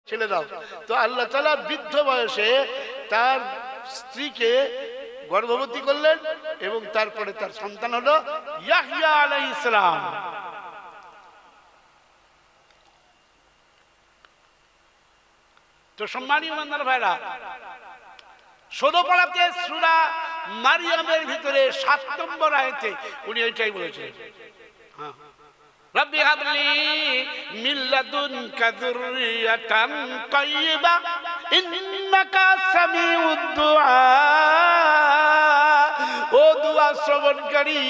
ছেলে দাও। তো আল্লাহ তাআলা বৃদ্ধ বয়সে তার স্ত্রীকে গর্ভবতী করলেন এবং তারপরে তার সন্তান হলো ইয়াহইয়া আলাইহিস সালাম। তো সম্মানীয় ইমানদার ভাইরা, 16 পারাতে সূরা মারিয়ামের ভিতরে 7 নম্বর আয়াতে উনি এটাই বলেছিলেন, হ্যাঁ, রব্বি হাবলি মিন লাদুনকা যুররিয়াতান তাইয়্যিবা ইন্নাকা সামিউদ দুআ। ও দুআ শ্রবণকারী,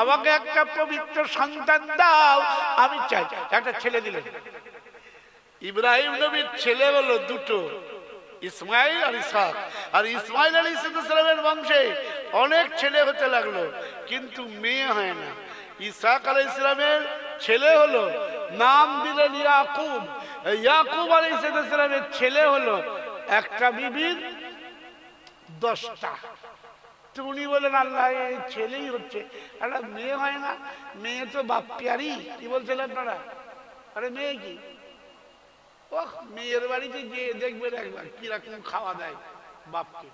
আমাকে একটা পবিত্র সন্তান দাও, আমি চাই। একটা ছেলে দিলেন। ইব্রাহিম নবীর ছেলে হলো দুটো, ইসমাইল আর ইসহাক। আর ইসমাইল আলাইহিস সালামের বংশে অনেক ছেলে হতে লাগলো, কিন্তু মেয়ে হয় না। ইসহাক আলাইহিস সালামের ছেলে হলো, নাম দিলেন ইয়াকুব। ইয়াকুব আলাইহিস সালামের ছেলে হলো একটা বিবির 10টা। তো উনি বলেন আল্লাহ এই ছেলেই হচ্ছে, একটা মেয়ে হয় না, মেয়ে তো বাপ পিয়ারি। কি বলছেন আপনারা? আরে মেয়ে কি, ও মেয়ের বাড়িতে গিয়ে দেখবেন একবার কিরকম খাওয়া দেয় বাপকে।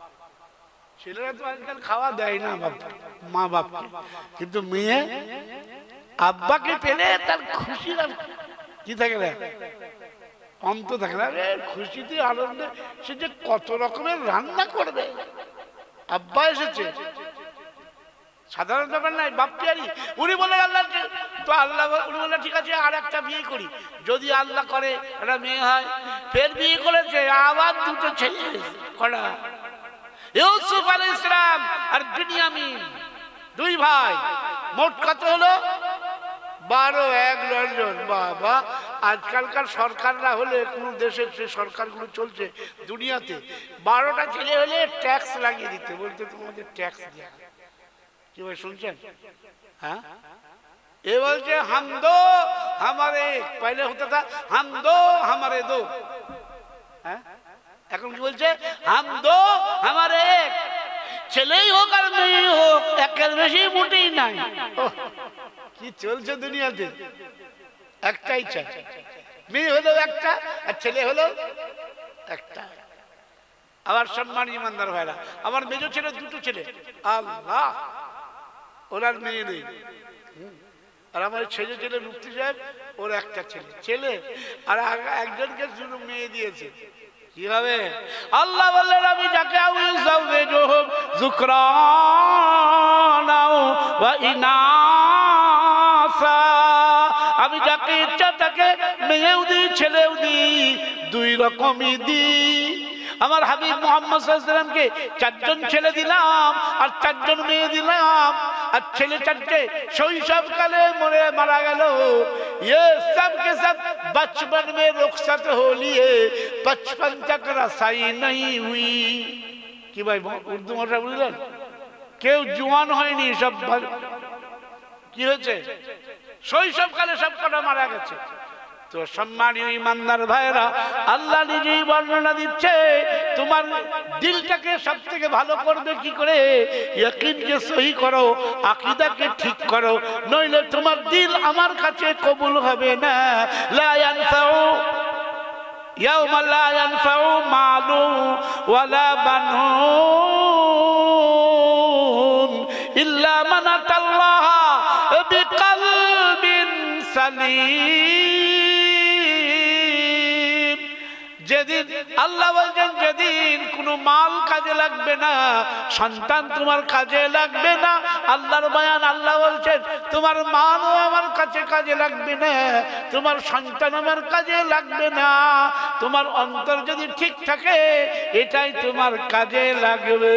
ছেলেরা তো আজকাল খাওয়া দেয় না বাপ মা বাপকে, কিন্তু মেয়ে আব্বাকে পেলে তার খুশি কি থাকে না, অন্ত থাকে না। খুশিতে আনন্দে সে যে কত রকমের রান্না করবে। আব্বা এসেছে, সাধারণ ব্যাপার নাই, বাপ্পিয়ারি। উনি বলেন আল্লাহ, তো আল্লাহ উনি বললেন ঠিক আছে আর একটা বিয়ে করি, যদি আল্লাহ করে একটা মেয়ে হয়। ফের বিয়ে করেছে, আবার দুটো ছেলে করা, ইউসুফ আলাইহিস সালাম আর বিনিয়ামিন, 2 ভাই। মোট কত হলো? 12 জন। বাবা, আজকালকার সরকাররা হলে কোন দেশের যে সরকারগুলো চলছে দুনিয়াতে, 12টা ছেলে হলে ট্যাক্স লাগিয়ে দিতে, বলতে তোমাদের ট্যাক্স দেয়া। কি ভাই শুনছেন? হ্যাঁ, এ বলছে হাম দো হামারে, পহলে হতে থা হাম দো হামারে দো। হ্যাঁ, এখন কি বলছে? হাম দো হামারে এক। ছেলেই হোক আর মেয়েই হোক, একের বেশি মোটেই নাই। কি চলছে দুনিয়াতে? একটাই চাই, মেয়ে হলো একটা আর ছেলে হলো একটা। আবার সম্মান ইমানদার ভাইরা, আমার মেজো ছেলে 2টো ছেলে, আল্লাহ ওনার মেয়ে নেই। আর আমার ছেলে ছেলে মুফতি সাহেব, ওর একটা ছেলে আর একজনকে শুধু মেয়ে দিয়েছে। কিভাবে? আল্লাহ বললেন আমি যাকে আমি যাকে ইচ্ছা তাকে মেয়েও দিই ছেলেও দিই, 2 রকমই দিই। আমার হাবিব মুহাম্মদ সাল্লাল্লাহু আলাইহি ওয়াসাল্লামকে 4 জন ছেলে দিলাম আর 4 জন মেয়ে দিলাম। আর ছেলে 4টে শৈশবকালে মারা গেল। ये सब के सब बचपन में रुखसत हो लिए, 55 तक रसाई नहीं हुई। কি ভাই উর্দু ভাষা বুঝলেন? কেউ জওয়ান হয়নি, সব কি হয়েছে? শৈশবকালে সব কটা মারা গেছে। তো সম্মানীয় ইমানদার ভাইরা, আল্লাহ নিজেই বর্ণনা দিচ্ছে তোমার দিলটাকে সবথেকে ভালো করবে কি করে? ইয়াকিনকে সহি করো, আকীদাকে ঠিক করো, নইলে তোমার দিল আমার কাছে কবুল হবে না। লা ইয়ানফাউ ইয়াওমা লা ইয়ানফাউ মালু ওয়ালা বানুন ইল্লা মান আতাল্লাহা বিকলবিন সালিম। যেদিন আল্লাহ বলছেন, যেদিন কোনো মাল কাজে লাগবে না, সন্তান তোমার কাজে লাগবে না। আল্লাহর বয়ান, আল্লাহ বলছেন তোমার মালও আমার কাছে কাজে লাগবে না, তোমার সন্তান আমার কাজে লাগবে না। তোমার অন্তর যদি ঠিক থাকে, এটাই তোমার কাজে লাগবে।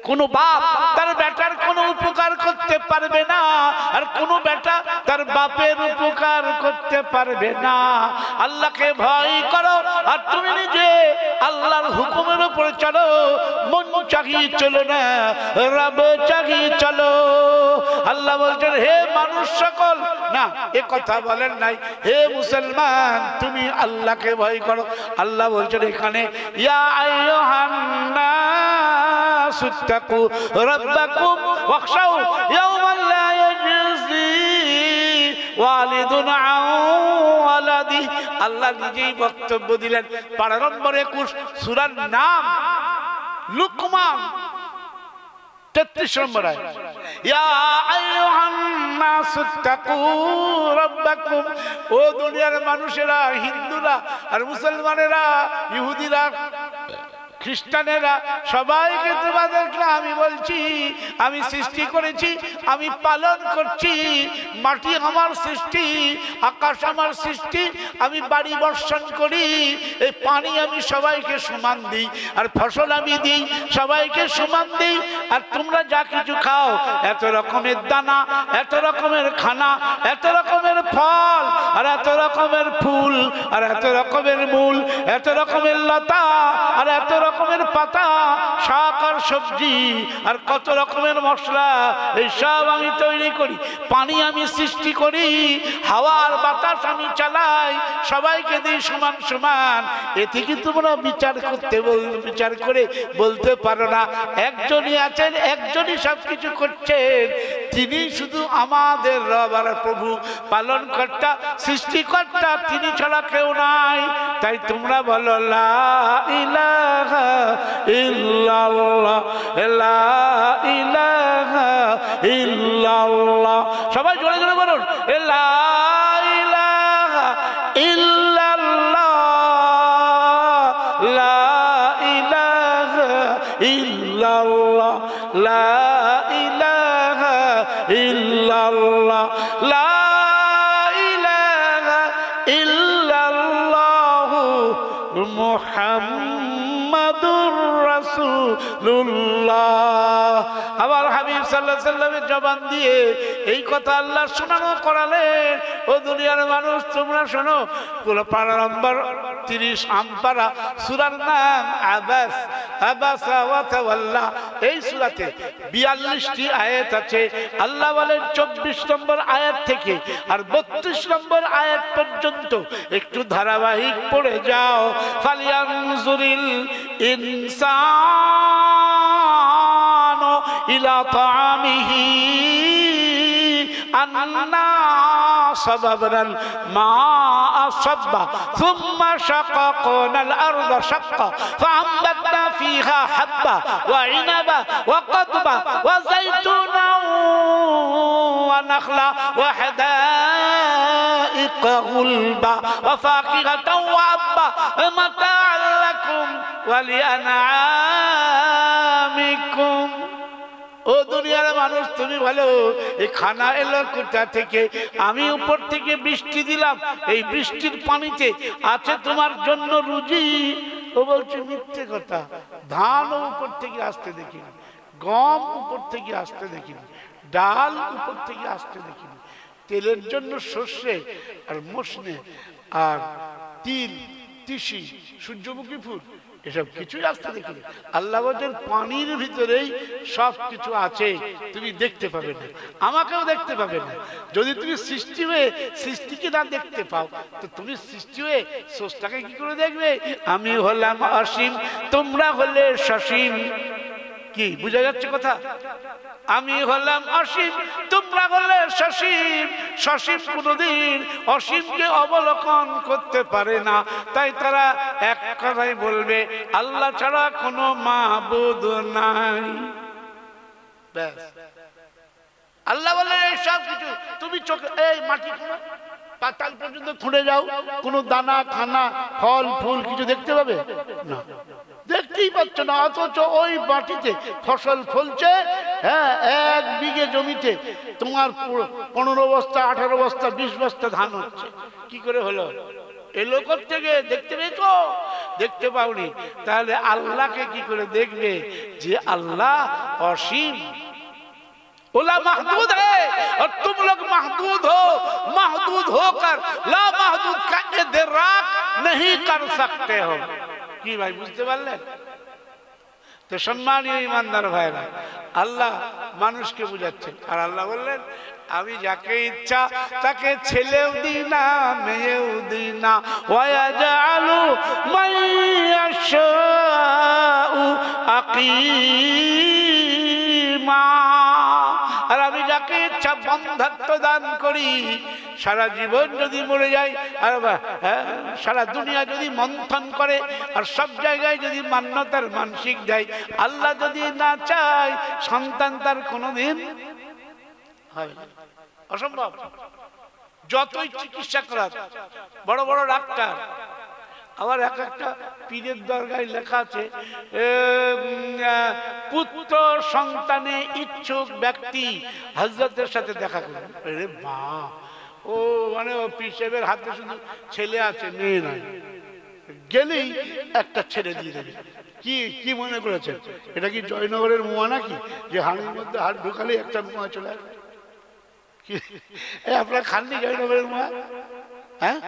কোন বাপ তার বেটার কোনো উপকার করতে পারবে না, আর কোন বেটা তার বাপের উপকার করতে পারবে না। আল্লাহকে ভয় করো, আর তুমি নিজে আল্লাহর হুকুমের উপরে চলো। মন চাহিয়ে চলো না, রব চাহিয়ে চলো। আল্লাহ বলছেন হে মানুষ সকল, না এ কথা বলেন নাই, হে মুসলমান তুমি আল্লাহকে ভয় করো। আল্লাহ বলছেন এখানে ইয়া আইয়ুহান নাস ইত্তাকু রাব্বাকুম ওয়াখশাউ ইয়াওমান লা ইয়াজজি ওয়ালিদুন আন ওয়ালাদিহি আল্লাহ নিজেই বক্তব্য দিলেন। পারা নম্বর 21, সূরার নাম লুকমান, 33 নম্বর আয়াত। ইয়া আইয়ুহান নাসু তাকু রাব্বাকুম, ও দুনিয়ার মানুষেরা, হিন্দুরা আর মুসলমানেরা, ইহুদিরা, খ্রিস্টানেরা, সবাইকে তোমাদেরকে আমি বলছি, আমি সৃষ্টি করেছি, আমি পালন করছি। মাটি আমার সৃষ্টি, আকাশ আমার সৃষ্টি, আমি বাড়ি বর্ষণ করি, এই পানি আমি সবাইকে সমান দিই, আর ফসল আমি দিই, সবাইকে সমান দিই। আর তোমরা যা কিছু খাও, এত রকমের দানা, এত রকমের খানা, এত রকমের ফল, আর এত রকমের ফুল, আর এত রকমের মূল, এত রকমের লতা, আর এত রকমের পাতা, শাক আর সবজি, আর কত রকমের মশলা, এই সব আমি তৈরি করি। পানি আমি সৃষ্টি করি, হাওয়া আর বাতাস আমি চালাই, সবাইকে দিই সমান সমান। এতে কি তোমরা বিচার করে বলতে পারো না একজনই আছেন, একজনই সবকিছু করছেন, তিনি শুধু আমাদের রব আর প্রভু, পালনকর্তা, সৃষ্টিকর্তা, তিনি ছাড়া কেউ নাই। তাই তোমরা বলো লা ইলাহা ইল্লাল্লাহ, লা ইলাহা ইল্লাল্লাহ। সবাই জোরে জোরে বলুন, লা ইলাহা ইল্লাল্লাহ, লা ইলাহা ইল্লাল্লাহ, লা ইলাহা ইল্লাল্লাহ, লা ইলাহা ইল্লাল্লাহ মুহাম্মাদুর রাসূলুল্লাহ। আমার হাবিব সাল্লাল্লাহু আলাইহি ওয়াসাল্লামের জবান দিয়ে এই কথা আল্লাহ শোনানো করালেন। ও দুনিয়ার মানুষ, তোমরা শোনো, পারা নম্বর 30, আমপারা, সূরার নাম আবাস, আবাসা ওয়া তাওয়াল্লা। এই সূরাতে 42টি আয়াত আছে। আল্লাহ বলেন 24 নম্বর আয়াত থেকে আর 32 নম্বর আয়াত পর্যন্ত একটু ধারাবাহিক পড়ে যাও। ফালিয়ানজুরিল ইনসানু ইলা তাআমিহি আন্না সাবাবনাল মা'a সাব্বা থুম্মা শাকাকনাল আরদা শাক্কা ফাআমবাতনা ফীহা হাব্বা ওয়া ইনাবা ওয়া কাদবা ওয়া যাইতুনা ওয়া নাখলা ওয়া হাদাইকা গুলবা ওয়া ফাকিহাতাও ওয়া আব্বা মাতা'আন লাকুম ওয়া লিআনআমিকুম। ও দুনিয়ার মানুষ, তুমি বলো এই খানা এলো কোথা থেকে? আমি উপর থেকে বৃষ্টি দিলাম, এই বৃষ্টির পানিতে আছে তোমার জন্য রুজি। ও বলছে মিথ্যে কথা, ধানও উপর থেকে আসতে দেখিনি, গম উপর থেকে আসতে দেখিনি, ডাল উপর থেকে আসতে দেখিনি, তেলের জন্য সর্ষে আর মসনে আর তিল, তিসি, সূর্যমুখী ফুল, এসব কিছুই আসতে দেখিনি। আল্লাহ বলেন পানির ভিতরেই সব কিছু আছে, তুমি দেখতে পাবে না, আমাকেও দেখতে পাবে না। যদি তুমি সৃষ্টি হয়ে সৃষ্টিকে না দেখতে পাও, তো তুমি সৃষ্টি হয়ে স্রষ্টাকে কি করে দেখবে? আমি হলাম অসীম, তোমরা হলে সসীম। কি বুঝা যাচ্ছে কথা? আমি হলাম অসীম, তোমরা হলে সসীম। সসীম কোনদিন অসীমকে অবলোকন করতে পারে না, তাই তারা এক কথাই বলবে আল্লাহ ছাড়া কোনো মাবুদ নাই। ব্যাস। আল্লাহ বলে সব কিছু তুমি চোখে, এই মাটি পাতাল পর্যন্ত খুঁড়ে যাও, কোনো দানা খানা ফল ফুল কিছু দেখতে পাবে না, দেখতেই পাচ্ছ না। অথচ ওই মাটিতে ফসল ফলছে। হ্যাঁ, 1 বিঘে জমিতে তোমার 15 বস্তা 18 বস্তা 20 বস্তা ধান হচ্ছে। কি করে হলো? এলো থেকে দেখতে পেয়েছো? দেখতে পাওনি, তাহলে আল্লাহকে কি করে দেখবে যে আল্লাহ অসীম? ओला महदूद है और तुम लोग महदूद हो, महदूद होकर ला महदूद का इदराक नहीं कर सकते हो। কি ভাই বুঝতে পারলেন তো? সম্মানীয় ইমানদার ভাইরা, আল্লাহ মানুষকে বুঝাচ্ছেন, আর আল্লাহ বললেন আমি যাকে ইচ্ছা তাকে ছেলেও দিই না মেয়েও দিই না। ওয়ায়াজালু মাইয়াশাউ আকিমা, আর আমি যাকে ইচ্ছা বন্ধাত্ব দান করি, সারা জীবন যদি মরে যায়, আর সারা দুনিয়া যদি মন্থন করে, আর সব জায়গায় যদি মান্যতার মানসিক দেয়, আল্লাহ যদি না চায় সন্তান তার কোনোদিন হয় না, অসম্ভব। যতই চিকিৎসা করা, বড় বড় ডাক্তার, আবার এক একটা পীরের দরগায় লেখা আছে পুত্র সন্তানে ইচ্ছুক ব্যক্তি হযরতের সাথে দেখা করবে। আরে মা, ও মানে ও পীর সাহেবের হাতে শুধু ছেলে আছে, মেয়ে নাই, গেলেই একটা ছেড়ে দিয়ে দেবে। কি কি মনে করেছেন এটা কি জয়নগরের মুয়া নাকি, যে হাড়ির মধ্যে হাত ঢুকালে একটা মুয়া চলে আসবে? আপনার খাননি জয়নগরের মুয়া? হ্যাঁ,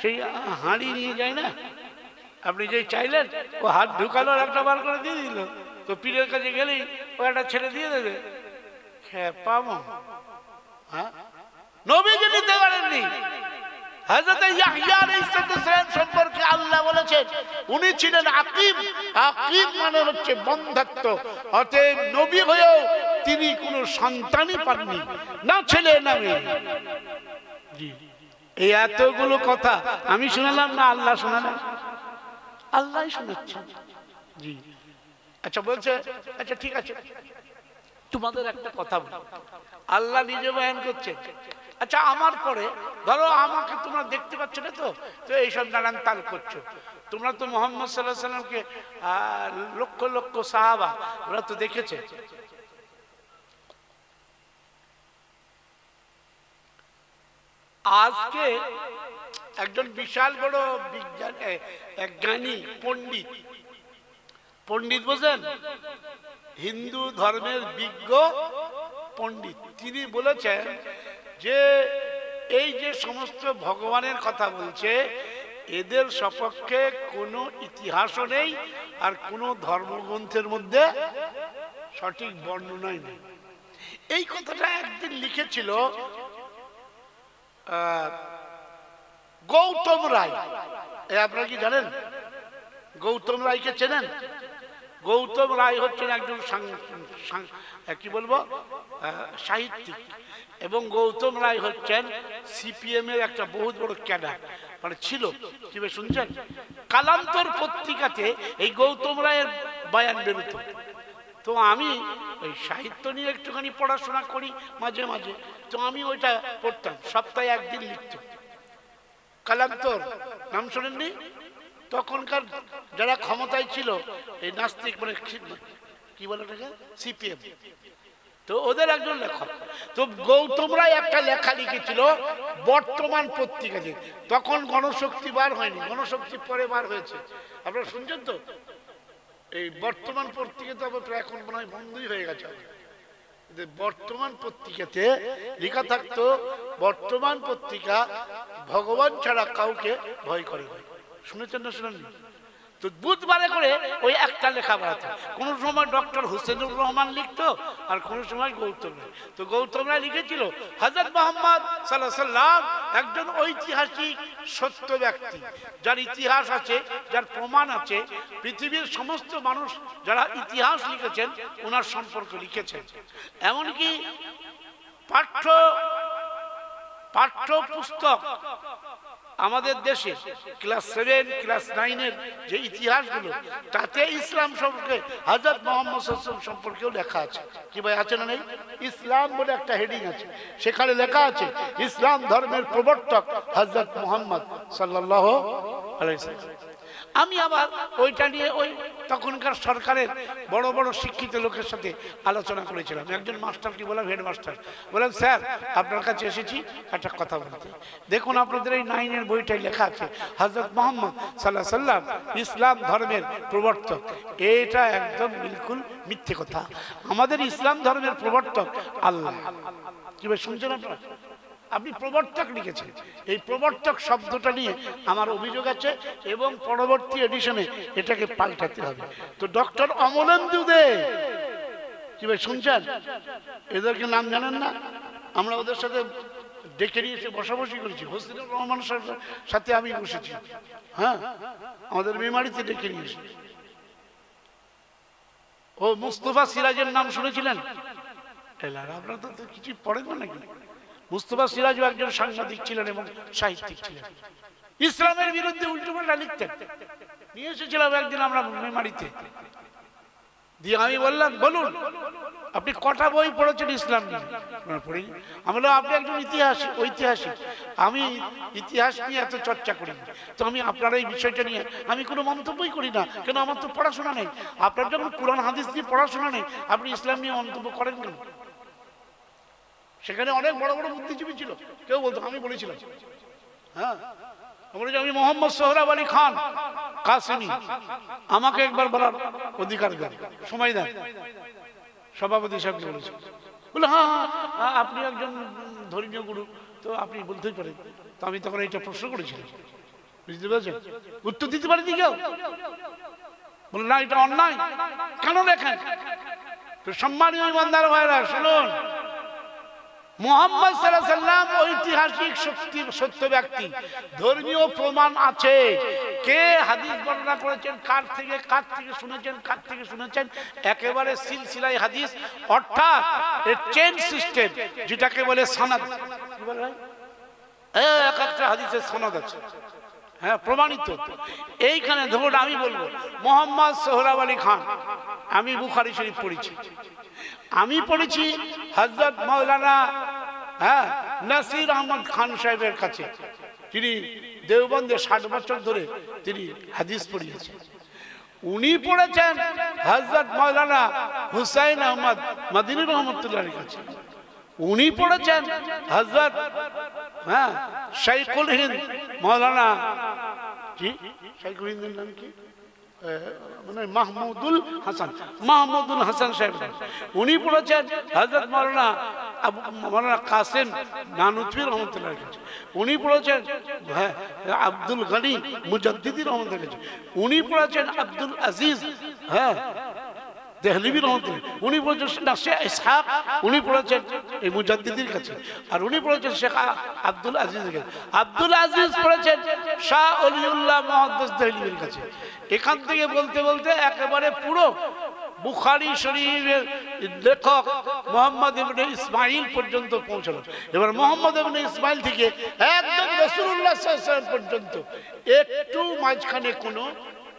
সেই হাঁড়ি নিয়ে যায় না, আপনি যে চাইলেন ও হাত ঢুকালো আর একটা বার করে দিয়ে দিল, তো পীরের কাছে গেলেই ও একটা ছেড়ে দিয়ে দেবে। পাবো হ্যাঁ, নবীজি নিতে পারেননি। হযরত ইয়াহইয়া আলাইহিস সালাম সম্পর্কে আল্লাহ বলেছেন উনি ছিলেন আকিম। আকিম মানে হচ্ছে বন্ধাত্ব, অতএব নবী হয়েও তিনি কোনো সন্তানই পাননি, না ছেলে না মেয়ে। জি, এই এতগুলো কথা আমি শোনালাম না আল্লাহ শোনালেন? আল্লাহ শোনাচ্ছেন। জি, আচ্ছা বলছে, আচ্ছা ঠিক আছে, তোমাদের একটা কথা বল, আল্লাহ নিজে বয়ান করছে। আচ্ছা আমার পরে ধরো আমাকে তোমরা দেখতে পাচ্ছ না, তো তো এইসব নানান তাল করছো। তোমরা তো মুহাম্মদ সাল্লাল্লাহু আলাইহি সাল্লামকে লক্ষ লক্ষ সাহাবা ওরা তো দেখেছে। আজকে একজন বিশাল বড় বিজ্ঞান জ্ঞানী পণ্ডিত, পণ্ডিত বোঝেন, হিন্দু ধর্মের বিজ্ঞ পণ্ডিত, তিনি বলেছেন যে এই যে সমস্ত ভগবানের কথা বলছে এদের সপক্ষে কোনো ইতিহাসও নেই, আর কোনো ধর্মগ্রন্থের মধ্যে সঠিক বর্ণনাই নেই। এই কথাটা একদিন লিখেছিল গৌতম রায়। আপনারা কি জানেন গৌতম রায়কে চেনেন? গৌতম রায় হচ্ছেন একজন কি বলবো সাহিত্যিক, এবং গৌতম রায় হচ্ছেন সিপিএম এর একটা বহুত বড় ক্যাডার, মানে ছিল। কি শুনছেন? কালান্তর পত্রিকাতে এই গৌতম রায়ের বয়ান বেরোত। তো আমি ওই সাহিত্য নিয়ে একটুখানি পড়াশোনা করি মাঝে মাঝে, তো আমি ওইটা পড়তাম, সপ্তাহে একদিন লিখত। কালান্তর নাম শোনেননি? তখনকার যারা ক্ষমতায় ছিল এই নাস্তিক, মানে কি বলে সিপিএম, তো ওদের একজন লেখক। তো গৌতম রায় একটা লেখা লিখেছিল বর্তমান পত্রিকাতে, তখন গণশক্তি বার হয়নি, গণশক্তি পরে বার হয়েছে। আপনারা শুনছেন তো? এই বর্তমান পত্রিকা তো আবার প্রায় এখন মনে হয় বন্ধই হয়ে গেছে। বর্তমান পত্রিকাতে লেখা থাকতো বর্তমান পত্রিকা ভগবান ছাড়া কাউকে ভয় করে। শুনেছেন না শুনেননি? তো বুধবারে করে ওই একটা লেখা বাড়াতো। কোন সময় ডক্টর হুসেনুর রহমান লিখতো, আর কোন সময় গৌতম রায়। তো গৌতম রায় লিখেছিল হযরত মুহাম্মদ সাল্লাল্লাহু আলাইহি সাল্লাম একজন ঐতিহাসিক সত্য ব্যক্তি, যার ইতিহাস আছে, যার প্রমাণ আছে। পৃথিবীর সমস্ত মানুষ যারা ইতিহাস লিখেছেন ওনার সম্পর্কে লিখেছেন। এমনকি পাঠ্য পুস্তক আমাদের দেশে ক্লাস 7 ক্লাস 9 এর যে ইতিহাসগুলো, তাতে ইসলাম সম্পর্কে হযরত মুহাম্মদ সাল্লাল্লাহু আলাইহি ওয়াসাল্লাম সম্পর্কেও লেখা আছে। কি ভাই আছে না নেই? ইসলাম বলে একটা হেডিং আছে, সেখানে লেখা আছে ইসলাম ধর্মের প্রবর্তক হযরত মুহাম্মদ সাল্লাল্লাহু আলাইহি ওয়াসাল্লাম। আমি আবার ওইটা নিয়ে ওই তখনকার সরকারের বড় বড় শিক্ষিত লোকের সাথে আলোচনা করেছিলাম। একজন মাস্টারকে বললাম, হেডমাস্টার, বললাম স্যার আপনার কাছে এসেছি একটা কথা বলতে। দেখুন আপনাদের এই 9 এর বইটাই লেখা আছে হযরত মুহাম্মদ সাল্লাল্লাহু আলাইহি সাল্লাম ইসলাম ধর্মের প্রবর্তক। এটা একদম বিলকুল মিথ্যে কথা। আমাদের ইসলাম ধর্মের প্রবর্তক আল্লাহ। কি ভাই শুনছেন আপনারা? আপনি প্রবর্তক লিখেছেন, এই প্রবর্তক শব্দটা নিয়ে আমার অভিযোগ আছে, এবং পরবর্তী এডিশনে এটাকে পাল্টাতে হবে। তো ডক্টর অমলেন্দু দে, কি ভাই শুনছেন? এদেরকে নাম জানেন না? আমরা ওদের সাথে ডেকে নিয়ে এসে বসাবসি করেছি, হোসেনুর রহমান সাথে আমি বসেছি। হ্যাঁ, আমাদের মেমারিতে ডেকে নিয়ে এসে। ও মুস্তফা সিরাজের নাম শুনেছিলেন? এলার আপনারা তো কিছু পড়েন না নাকি? মুস্তফা সিরাজও একজন সাংবাদিক ছিলেন এবং সাহিত্যিক ছিলেন, ইসলামের বিরুদ্ধে উল্টোপাল্টা লিখতেন। নিয়ে এসেছিলাম একদিন আমরা মেমারিতে, দিয়ে আমি বললাম বলুন আপনি কটা বই পড়েছেন ইসলাম নিয়ে? পড়িনি। আমি বললাম আপনি একজন ঐতিহাসিক, আমি ইতিহাস নিয়ে এত চর্চা করি, তো আমি আপনার এই বিষয়টা নিয়ে আমি কোনো মন্তব্যই করি না, কেন আমার তো পড়াশোনা নেই। আপনার যখন কোরআন হাদিস নিয়ে পড়াশোনা নেই, আপনি ইসলাম নিয়ে মন্তব্য করেন কেন? সেখানে অনেক বড় বড় বুদ্ধিজীবী ছিল, কেউ বলতো, আমি বলেছিলাম, হ্যাঁ আমি মোহাম্মদ সোহরাব আলী খান কাসেমি, আমাকে একবার বলার অধিকার দেন, সময় দেন। সভাপতি সাহেব বলেছেন, বলে হ্যাঁ হ্যাঁ আপনি একজন ধর্মীয় গুরু, তো আপনি বলতেই পারেন। তো আমি তখন এইটা প্রশ্ন করেছিলাম, বুঝতে পেরেছেন? উত্তর দিতে পারেনি কেউ, বলে না এটা অন্যায়, কেন লেখেন? তো সম্মানীয় ইমানদার ভাইরা শুনুন, মুহাম্মদ সাল্লাল্লাহু আলাইহি ওয়াসাল্লাম ঐতিহাসিক সত্য ব্যক্তি, ধর্মীয় প্রমাণ আছে, কে হাদিস বর্ণনা করেছেন, কার থেকে শুনেছেন, একেবারে সিলসিলাই হাদিস, অর্থাৎ চেইন সিস্টেম, যেটাকে বলে সনদ। কি বলে ভাই? এক একটা হাদিসের সনদ আছে, হ্যাঁ প্রমাণিত। এইখানে ধরুন আমি বলবো মোহাম্মদ সোহরাব আলী খান, আমি বুখারী শরীফ পড়েছি, আমি পড়েছি হযরত মাওলানা নাসির আহমদ খান সাহেবের কাছে, তিনি দেওবন্দে 60 বছর ধরে তিনি হাদিস পড়িয়েছেন। উনি পড়েছেন হযরত মাওলানা হুসাইন আহমদ মদিনী রহমতুল্লাহর কাছে, উনি পড়েছেন হযরত শাইখুল হিন্দ মাওলানা কি, শাইখুল হিন্দের নাম কি, মানে মাহমুদুল হাসান সাহেব, উনি পড়েছেন হযরত মাওলানা কাসেম নানুতবি রহমতুল্লাহর কাছে, উনি পড়েছেন আব্দুল গনি মুজাদ্দিদি রহমতুল্লাহর কাছে, উনি পড়েছেন আব্দুল আজিজ দেহলভী রহমতুল্লাহ, উনি পড়েছেন শেখ ইসহাক, উনি পড়েছেন এই মুজাদ্দিদির কাছে, আর উনি পড়েছেন শেখ আব্দুল আজিজের কাছে, আব্দুল আজিজ পড়েছেন শাহ অলিউল্লাহ মুহাদ্দিস দেহলভীর কাছে। এখান থেকে বলতে বলতে একেবারে পুরো বুখারী শরীফের লেখক মুহাম্মদ ইবনে ইসমাইল পর্যন্ত পৌঁছালো। এবার মুহাম্মদ ইবনে ইসমাইল থেকে একদম রাসূলুল্লাহ সাল্লাল্লাহু আলাইহি ওয়াসাল্লাম পর্যন্ত একটু মাঝখানে কোনো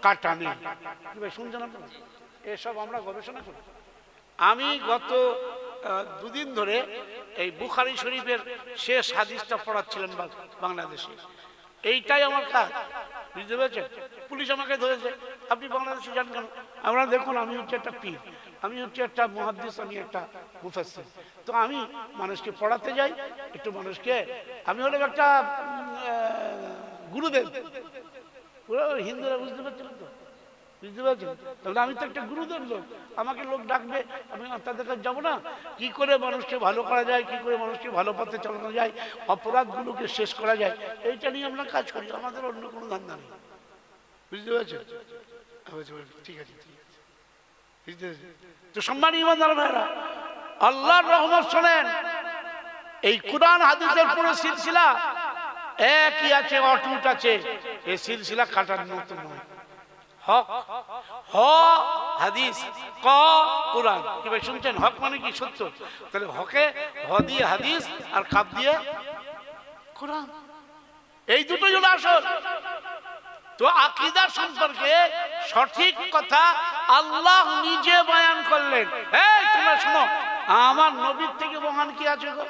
কাটা নেই। শুনছেন আপনারা? এসব আমরা গবেষণা করি। আমি গত 2 দিন ধরে এই বুখারী শরীফের শেষ হাদিসটা পড়াচ্ছিলেন বাংলাদেশে, এইটাই আমার কাজ, বুঝতে পেরেছেন? পুলিশ আমাকে ধরেছে, আপনি বাংলাদেশে যান কেন? আমরা দেখুন, আমি হচ্ছে একটা পীর, আমি হচ্ছে একটা মুহাদ্দিস, আমি একটা মুফাসসির, তো আমি মানুষকে পড়াতে যাই, একটু মানুষকে, আমি হলাম একটা গুরুদেব। হিন্দুরা বুঝতে পারছিলেন তো, বুঝতে পারছেন? তাহলে আমি তো একটা গুরুদেব লোক, আমাকে লোক ডাকবে, আমি তাদের কাছে যাবো না? কি করে মানুষকে ভালো করা যায়, কি করে মানুষকে ভালো পথে চালানো যায়, অপরাধগুলোকে শেষ করা যায়, এইটা নিয়ে আমরা কাজ করি, আমাদের অন্য কোনো ধান্দা নেই, বুঝতে পারছেন? ঠিক আছে, বুঝতে পেরেছেন? তো সম্মানীয় ইমানদার ভাইরা, আল্লাহর রহমত শোনেন, এই কুরআন হাদিসের পুরো সিলসিলা একই আছে, অটুট আছে, এই সিলসিলা কাটার মতো নয়। হক, হ হাদিস, ক কুরআন। কি ভাই শুনছেন? হক মানে কি? সত্য। তাহলে হকে হ দিয়ে হাদিস আর কাপ দিয়ে কুরআন, এই দুটোই হলো আসল। তো আকীদা সম্পর্কে সঠিক কথা আল্লাহ নিজে বয়ান করলেন। এই তোমরা শোনো, আমার নবীর থেকে মহান কি আছে গো?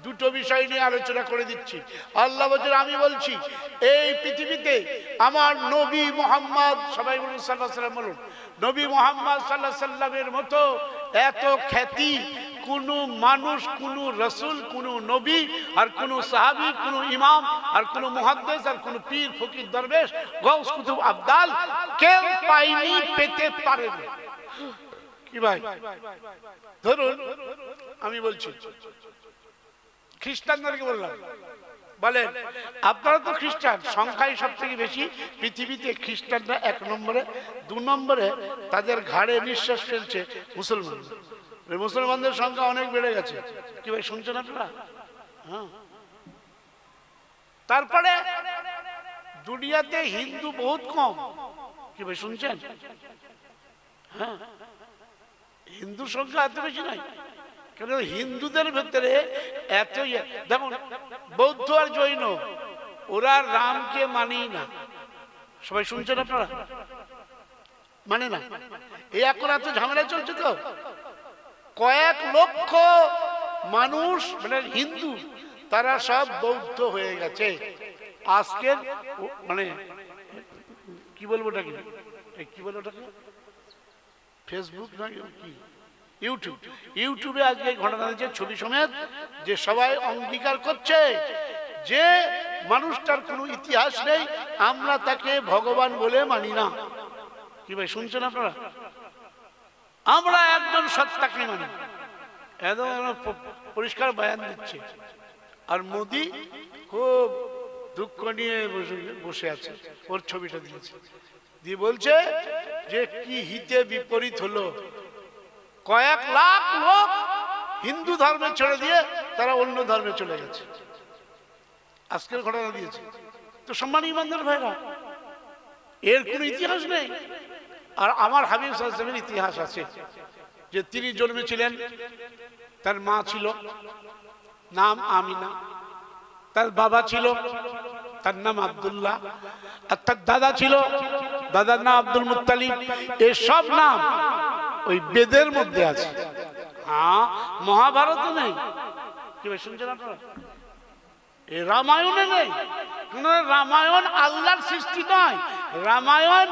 দুটো বিষয় নিয়ে আলোচনা করে দিচ্ছি। আল্লাহ বলেন, আমি বলছি এই পৃথিবীতে আমার নবী মুহাম্মদ, সবাই বলুন সাল্লাল্লাহু আলাইহি ওয়াসাল্লাম, বলুন নবী মুহাম্মদ সাল্লাল্লাহু আলাইহি ওয়াসাল্লামের মতো এত খ্যাতি কোনো মানুষ, কোনো রাসূল, কোনো নবী, আর কোনো সাহাবী, কোনো ইমাম, আর কোনো মুহাদ্দিস, আর কোনো পীর ফকির দরবেশ গাউস কুতুব আবদাল কেউ পায়নি, পেতে পারে না। কি ভাই? ধরুন আমি বলছি, খ্রিস্টানদেরকে বললাম, বলেন আপনারা তো খ্রিস্টান, সংখ্যায় সব থেকে বেশি পৃথিবীতে খ্রিস্টানরা 1 নম্বরে, 2 নম্বরে তাদের ঘাড়ে নিঃশ্বাস ফেলছে মুসলমান। মুসলমানদের সংখ্যা অনেক বেড়ে গেছে। কি ভাই শুনছেন আপনারা? হ্যাঁ। তারপরে দুনিয়াতে হিন্দু বহুত কম। কি ভাই শুনছেন? হ্যাঁ, হিন্দু সংখ্যা এত বেশি নাই। কেন হিন্দুদের ভেতরে এত দেখুন, বৌদ্ধ আর জৈন ওরা রামকে মানেই না। সবাই শুনছেন আপনারা? মানে না। এই এখন এত ঝামেলা চলছে তো, কয়েক লক্ষ মানুষ মানে হিন্দু তারা সব বৌদ্ধ হয়ে গেছে। আজকের মানে কি বলবো ওটাকে, কি বলবো ওটাকে, ফেসবুক না কি ইউটিউবে আজকে ঘটনা হয়েছে ছবি সমেত, যে সবাই অঙ্গীকার করছে যে মানুষটার কোনো ইতিহাস নেই, আমরা তাকে ভগবান বলে মানি না। কি ভাই শুনছেন আপনারা? আমরা একজন সত্তাকে মানি, একদম পরিষ্কার বয়ান দিচ্ছে। আর মোদি খুব দুঃখ নিয়ে বসে আছে, ওর ছবিটা দিয়েছে, দিয়ে বলছে যে কি হিতে বিপরীত হলো, কয়েক লাখ লোক হিন্দু ধর্মে ছেড়ে দিয়ে তারা অন্য ধর্মে চলে গেছে। আজকের ঘটনা দিয়েছে। তো সম্মানী ইমানদার ভাইরা, এর কোনো ইতিহাস নেই। আর আমার হাবিব সাল্লাল্লাহু আলাইহি ওয়াসাল্লামের ইতিহাস আছে, যে তিনি জন্মেছিলেন, তার মা ছিল নাম আমিনা, তার বাবা ছিল তার নাম আব্দুল্লাহ, আর তার দাদা ছিল, দাদার নাম আব্দুল মুত্তালিব। এসব নাম ওই বেদের মধ্যে আছে, হ্যাঁ মহাভারতে নেই। কি ভাই শুনছেন আপনারা? এই রামায়ণে নেই। রামায়ণ আল্লাহর সৃষ্টি নয়, রামায়ণ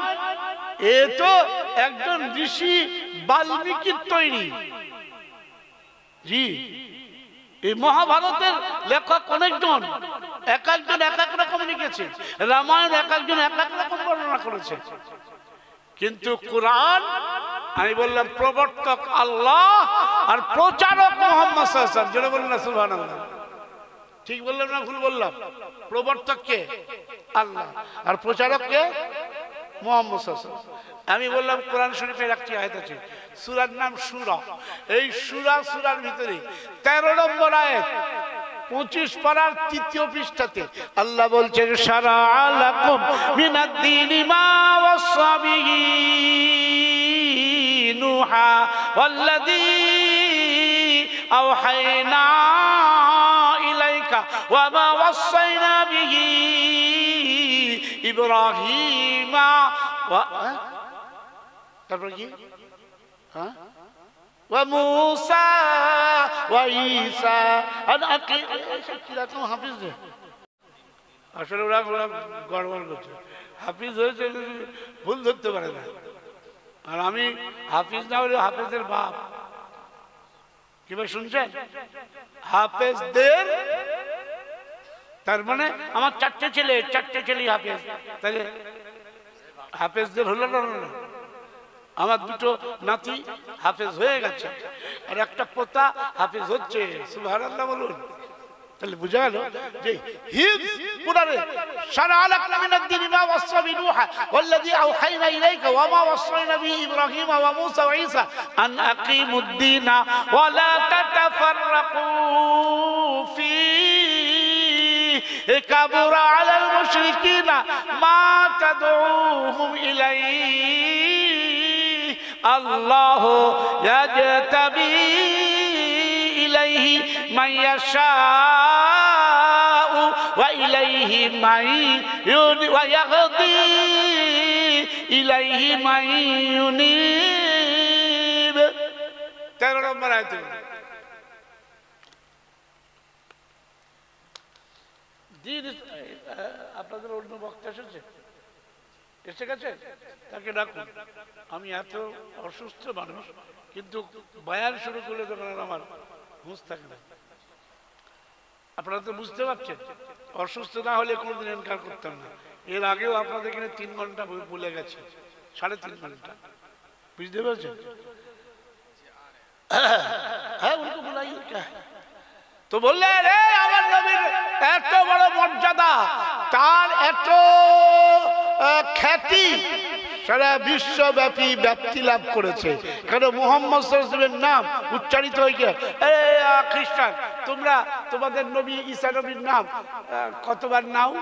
এ তো একজন ঋষি বাল্মীকির তৈরি। জি, এই মহাভারতের লেখক অনেকজন, এক একজন এক এক রকম লিখেছে। রামায়ণ এক একজন এক এক রকম বর্ণনা করেছে। কিন্তু কোরআন আমি বললাম প্রবর্তক আল্লাহ আর প্রচারক মুহাম্মদ সাল্লাল্লাহু আলাইহি ওয়াসাল্লাম। যেটা বললেন সুবহানাল্লাহ, ঠিক বললাম না ভুল বললাম? প্রবর্তক কে? আল্লাহ, আর প্রচারক কে? মুহাম্মদ সাল্লাল্লাহু আলাইহি ওয়াসাল্লাম। আমি বললাম কোরআন শরীফের একটি আয়াত আছে, সূরার নাম সূরা। এই সূরার ভিতরে 13 নম্বর আয়াত 25 পারার 3য় পৃষ্ঠাতে আল্লাহ বলছেন, শারা'a লাকুম মিনাদ-দীনি মা ওয়াসা বিহি নূহা ওয়াল্লাযী আওহায়না ইলাইকা ওয়া মা ওয়াসাইনা বিহি ইব্রাহিমা ওয়া তারপর কি হ্যাঁ وموسى وعيسى أن أقيم কিরকম হাফিজ রে, আসলে ওরা গড়বড় করছে। হাফিজ হয়েছে ভুল ধরতে পারে না, আর আমি হাফিজ না হলে হাফেজের বাপ। কি ভাই শুনছেন? হাফেজদের তার মানে আমার 4টে ছেলে হাফেজ, তাহলে হাফেজদের হলো না? আমার 2টো নাতি হাফেজ হয়ে গেছে, আর একটা পোতা হাফেজ হচ্ছে। সুবহানাল্লাহ বলুন। তাহলে বুঝা গেল যে হিফজ কোরআনে শারা'a লাকুম মিনাদ-দীনি মা ওয়াসা বিহি নূহা ওয়াল্লাযী আওহায়না ইলাইকা ওয়া মা ওয়াসাইনা বিহি ইব্রাহিমা ওয়া মূসা ওয়া ঈসা আন আকিমুদ-দীনা ওয়া লা তাতাফাররাকু ফীহি কাবুরা আলাল মুশরিকিনা মা তাদউহুম ইলাইহি আল্লাহ ইয়াজতাবি ইলাইহি মান ইয়াশাউ ওয়া ইলাইহি মান ওয়া ইয়াহদি ইলাইহি মান ইউনিব। 13 নম্বর আয়াত। দিন আপনাদের অন্য বক্তা এসে গেছে, তাকে ডাকুন। আমি এত অসুস্থ মানুষ, কিন্তু বয়ান শুরু করলে তখন আমার হুঁশ থাকে না। আপনারা তো বুঝতে পারছেন, অসুস্থ না হলে কোনোদিন এনকার করতাম না। এর আগেও আপনাদের এখানে 3 ঘন্টা বলে গেছে, 3.5 ঘন্টা, বুঝতে পারছেন? হ্যাঁ উनको बुलाइए क्या है। তো বললে রে আমার নবীর এত বড় মর্যাদা, তার এত খ্যাতি সারা বিশ্বব্যাপী ব্যাপ্তি লাভ করেছে। কারণ মুহাম্মদ সাল্লাল্লাহু আলাইহি ওয়াসাল্লামের নাম উচ্চারিত হয়েছে। খ্রিস্টান তোমরা তোমাদের নবী ঈসা নবীর নাম কতবার নাও?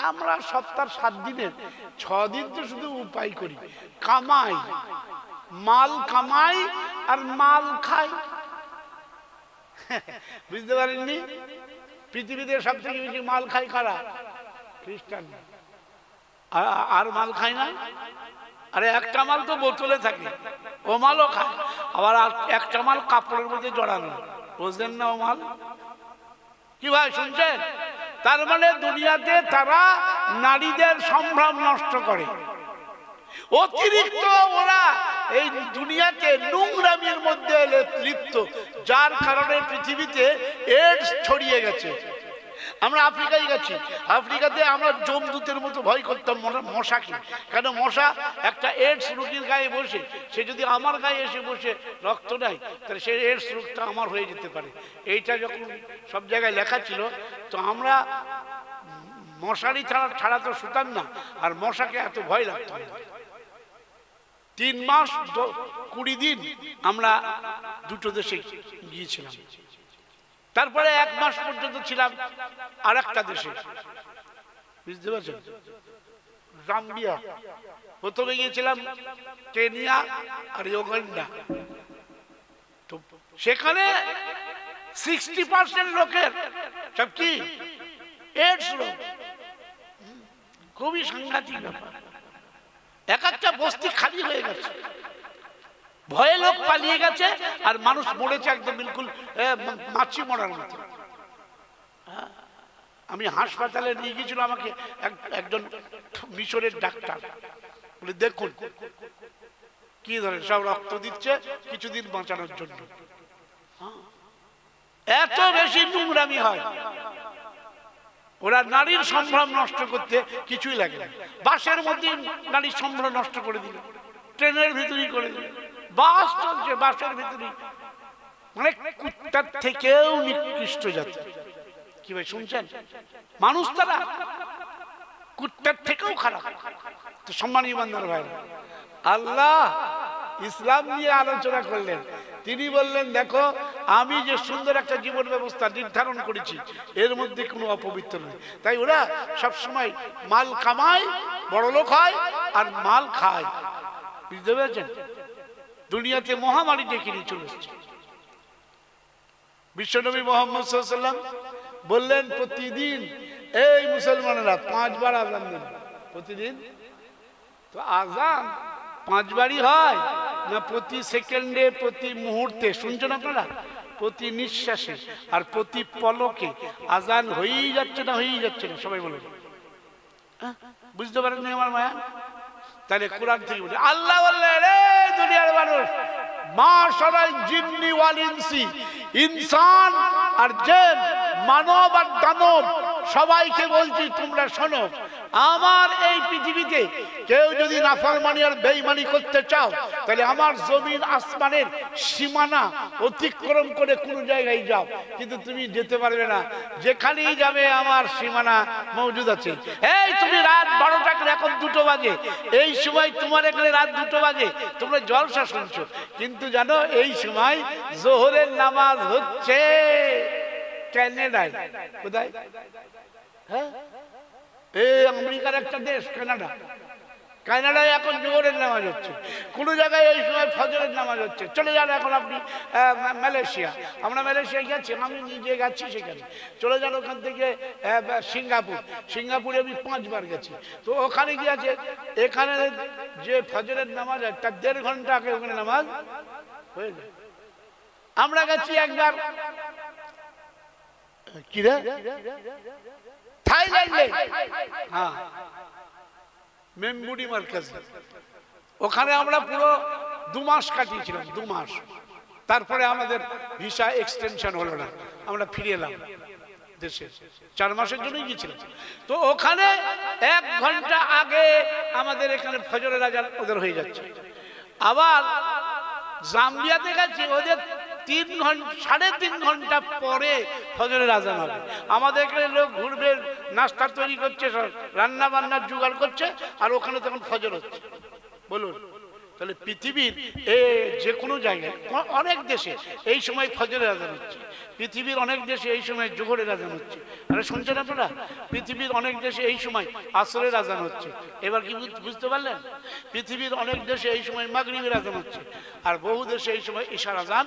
আমরা সপ্তাহে 7 দিনের 6 দিন তো শুধু উপায় করি, কামাই, মাল কামাই আর মাল খায়। বুঝতে পারেননি? পৃথিবীতে সব থেকে বেশি মাল খায় কারা? খ্রিস্টান। আর মাল খায় না? আরে একটা মাল তো বোতলে থাকে, ও মালও খায়। আবার একটা মাল কাপড়ের মধ্যে জড়ানো, বুঝলেন না? ও মাল কি ভাই শুনছেন? তার মানে দুনিয়াতে তারা নারীদের সম্ভ্রম নষ্ট করে। অতিরিক্ত ওরা এই দুনিয়াতে নোংরামির মধ্যে লিপ্ত, যার কারণে পৃথিবীতে এইডস ছড়িয়ে গেছে। আমরা আফ্রিকায় গেছি, আফ্রিকাতে আমরা জমদূতের মতো ভয় করতাম মশাকে। কেন? মশা একটা এইডস রোগীর গায়ে বসে, সে যদি আমার গায়ে এসে বসে রক্ত নেয়, তাহলে সেই এইডস রোগটা আমার হয়ে যেতে পারে। এইটা যখন সব জায়গায় লেখা ছিল, তো আমরা মশারি ছাড়া তো শুতাম না, আর মশাকে এত ভয় লাগতো। 3 মাস 20 দিন আমরা দুটো দেশে গিয়েছিলাম। তারপরে 1 মাস পর্যন্ত ছিলাম আর একটা দেশে, বুঝতে পারছেন? জাম্বিয়া। প্রথমে গিয়েছিলাম কেনিয়া আর ইউগান্ডা। তো সেখানে 60% লোকের সব কি এইডস রোগ। খুবই সাংঘাতিক ব্যাপার। এক একটা বস্তি খালি হয়ে গেছে, ভয়ে লোক পালিয়ে গেছে, আর মানুষ মরেছে একদম বিলকুল মাছি মরার মতো। আমি হাসপাতালে নিয়ে গিয়েছিল আমাকে একজন মিশরের ডাক্তার, বলে দেখুন কি ধরনের সব রক্ত দিচ্ছে কিছুদিন বাঁচানোর জন্য। এত বেশি নোংরামি হয়। ওরা নারীর সম্ভ্রম নষ্ট করতে কিছুই লাগে না। বাসের মধ্যে নারীর সম্ভ্রম নষ্ট করে দিল, ট্রেনের ভিতরেই করে দিল, বাস চলছে বাসের ভিতরেই। মানে কুত্তার থেকেও নিকৃষ্ট জাতি। কি ভাই শুনছেন? মানুষ তারা কুত্তার থেকেও খারাপ। তো সম্মানীয় বান্দার ভাইরা, আল্লাহ ইসলাম নিয়ে আলোচনা করলেন। তিনি বললেন, দেখো আমি যে সুন্দর একটা জীবন ব্যবস্থা নির্ধারণ করেছি, এর মধ্যে কোনো অপবিত্র নেই। তাই ওরা সবসময় মাল কামায়, বড় লোক হয়, আর মাল খায়। বুঝতে পেরেছেন? দুনিয়াতে মহামারী ডেকে নিয়ে চলে এসেছে। বিশ্বনবী মুহাম্মদ সাল্লাল্লাহু আলাইহি ওয়াসাল্লাম বললেন, প্রতিদিন এই মুসলমানেরা 5 বার আযান দেন প্রতিদিন। তো আযান 5 বারই হয় না প্রতি সেকেন্ডে, প্রতি মুহূর্তে? শুনছেন আপনারা? প্রতি নিঃশ্বাসে আর প্রতি পলকে আযান হয়েই যাচ্ছে না হয়েই যাচ্ছে না? সবাই বলুন। বুঝতে পারেন না আমার মায়া? তাহলে কোরআন থেকে বলি, আল্লাহ বললেন, রে দুনিয়ার মানুষ, মাশারাল জিন্নি ওয়াল ইনসি, ইনসান আর জিন, মানব আর দানব, সবাইকে বলছি তোমরা শোনো, আমার এই পৃথিবীতে কেউ যদি নাফরমানি আর বেঈমানি করতে চাও, তাহলে আমার জমিন আসমানের সীমানা অতিক্রম করে কোন জায়গায় যাও, কিন্তু তুমি যেতে পারবে না। যেখানেই যাবে আমার সীমানা মজুদ আছে। এই তুমি রাত 12টা করে, এখন 2টো বাজে, এই সময় তোমার এখানে রাত 2টো বাজে, তোমরা জলসা শুনছো, কিন্তু জানো এই সময় জোহরের নামাজ হচ্ছে কানাডায়। কোথায়? হ্যাঁ, এই আমেরিকার একটা দেশ কানাডা। কানাডায় এখন জোহরের নামাজ হচ্ছে, কোন জায়গায় এই সময় ফজরের নামাজ হচ্ছে। চলে যান এখন আপনি মালয়েশিয়া। আমরা মালয়েশিয়া গেছি, আমি নিজে গেছি সেখানে। চলে যান ওখান থেকে সিঙ্গাপুর। সিঙ্গাপুরে আমি 5 বার গেছি। তো ওখানে কি আছে, এখানে যে ফজরের নামাজ হয় তার 1.5 ঘন্টা আগে ওখানে নামাজ হয়ে যায়। আমরা গেছি একবার কিরে থাইল্যান্ডে, হ্যাঁ মেমবুডি মার্কাজে। ওখানে আমরা পুরো 2 মাস কাটিয়েছিলাম, 2 মাস। তারপরে আমাদের ভিসা এক্সটেনশন হলো না, আমরা ফিরে এলাম দেশে। 4 মাসের জন্যই গিয়েছিলাম। তো ওখানে 1 ঘন্টা আগে আমাদের এখানে ফজরের আজান ওদের হয়ে যাচ্ছে। আবার জাম্বিয়াতে গেছি, ওদের 3 ঘন্টা 3.5 ঘন্টা পরে ফজরের আজান হবে। আমাদের এখানে লোক ঘুরবে, নাস্তা তৈরি করছে, রান্না বান্নার জোগাড় করছে, আর ওখানে তখন ফজর হচ্ছে। বলুন তাহলে পৃথিবীর যে কোনো জায়গায় অনেক দেশে এই সময় ফজরের আজান হচ্ছে, পৃথিবীর অনেক দেশে এই সময় জোহরের আজান হচ্ছে। আরে শুনছেন আপনারা? পৃথিবীর অনেক দেশে এই সময় আসরের আজান হচ্ছে। এবার কি বুঝতে পারলেন? পৃথিবীর অনেক দেশে এই সময় মাগরিবের আজান হচ্ছে, আর বহু দেশে এই সময় ইশার আজান।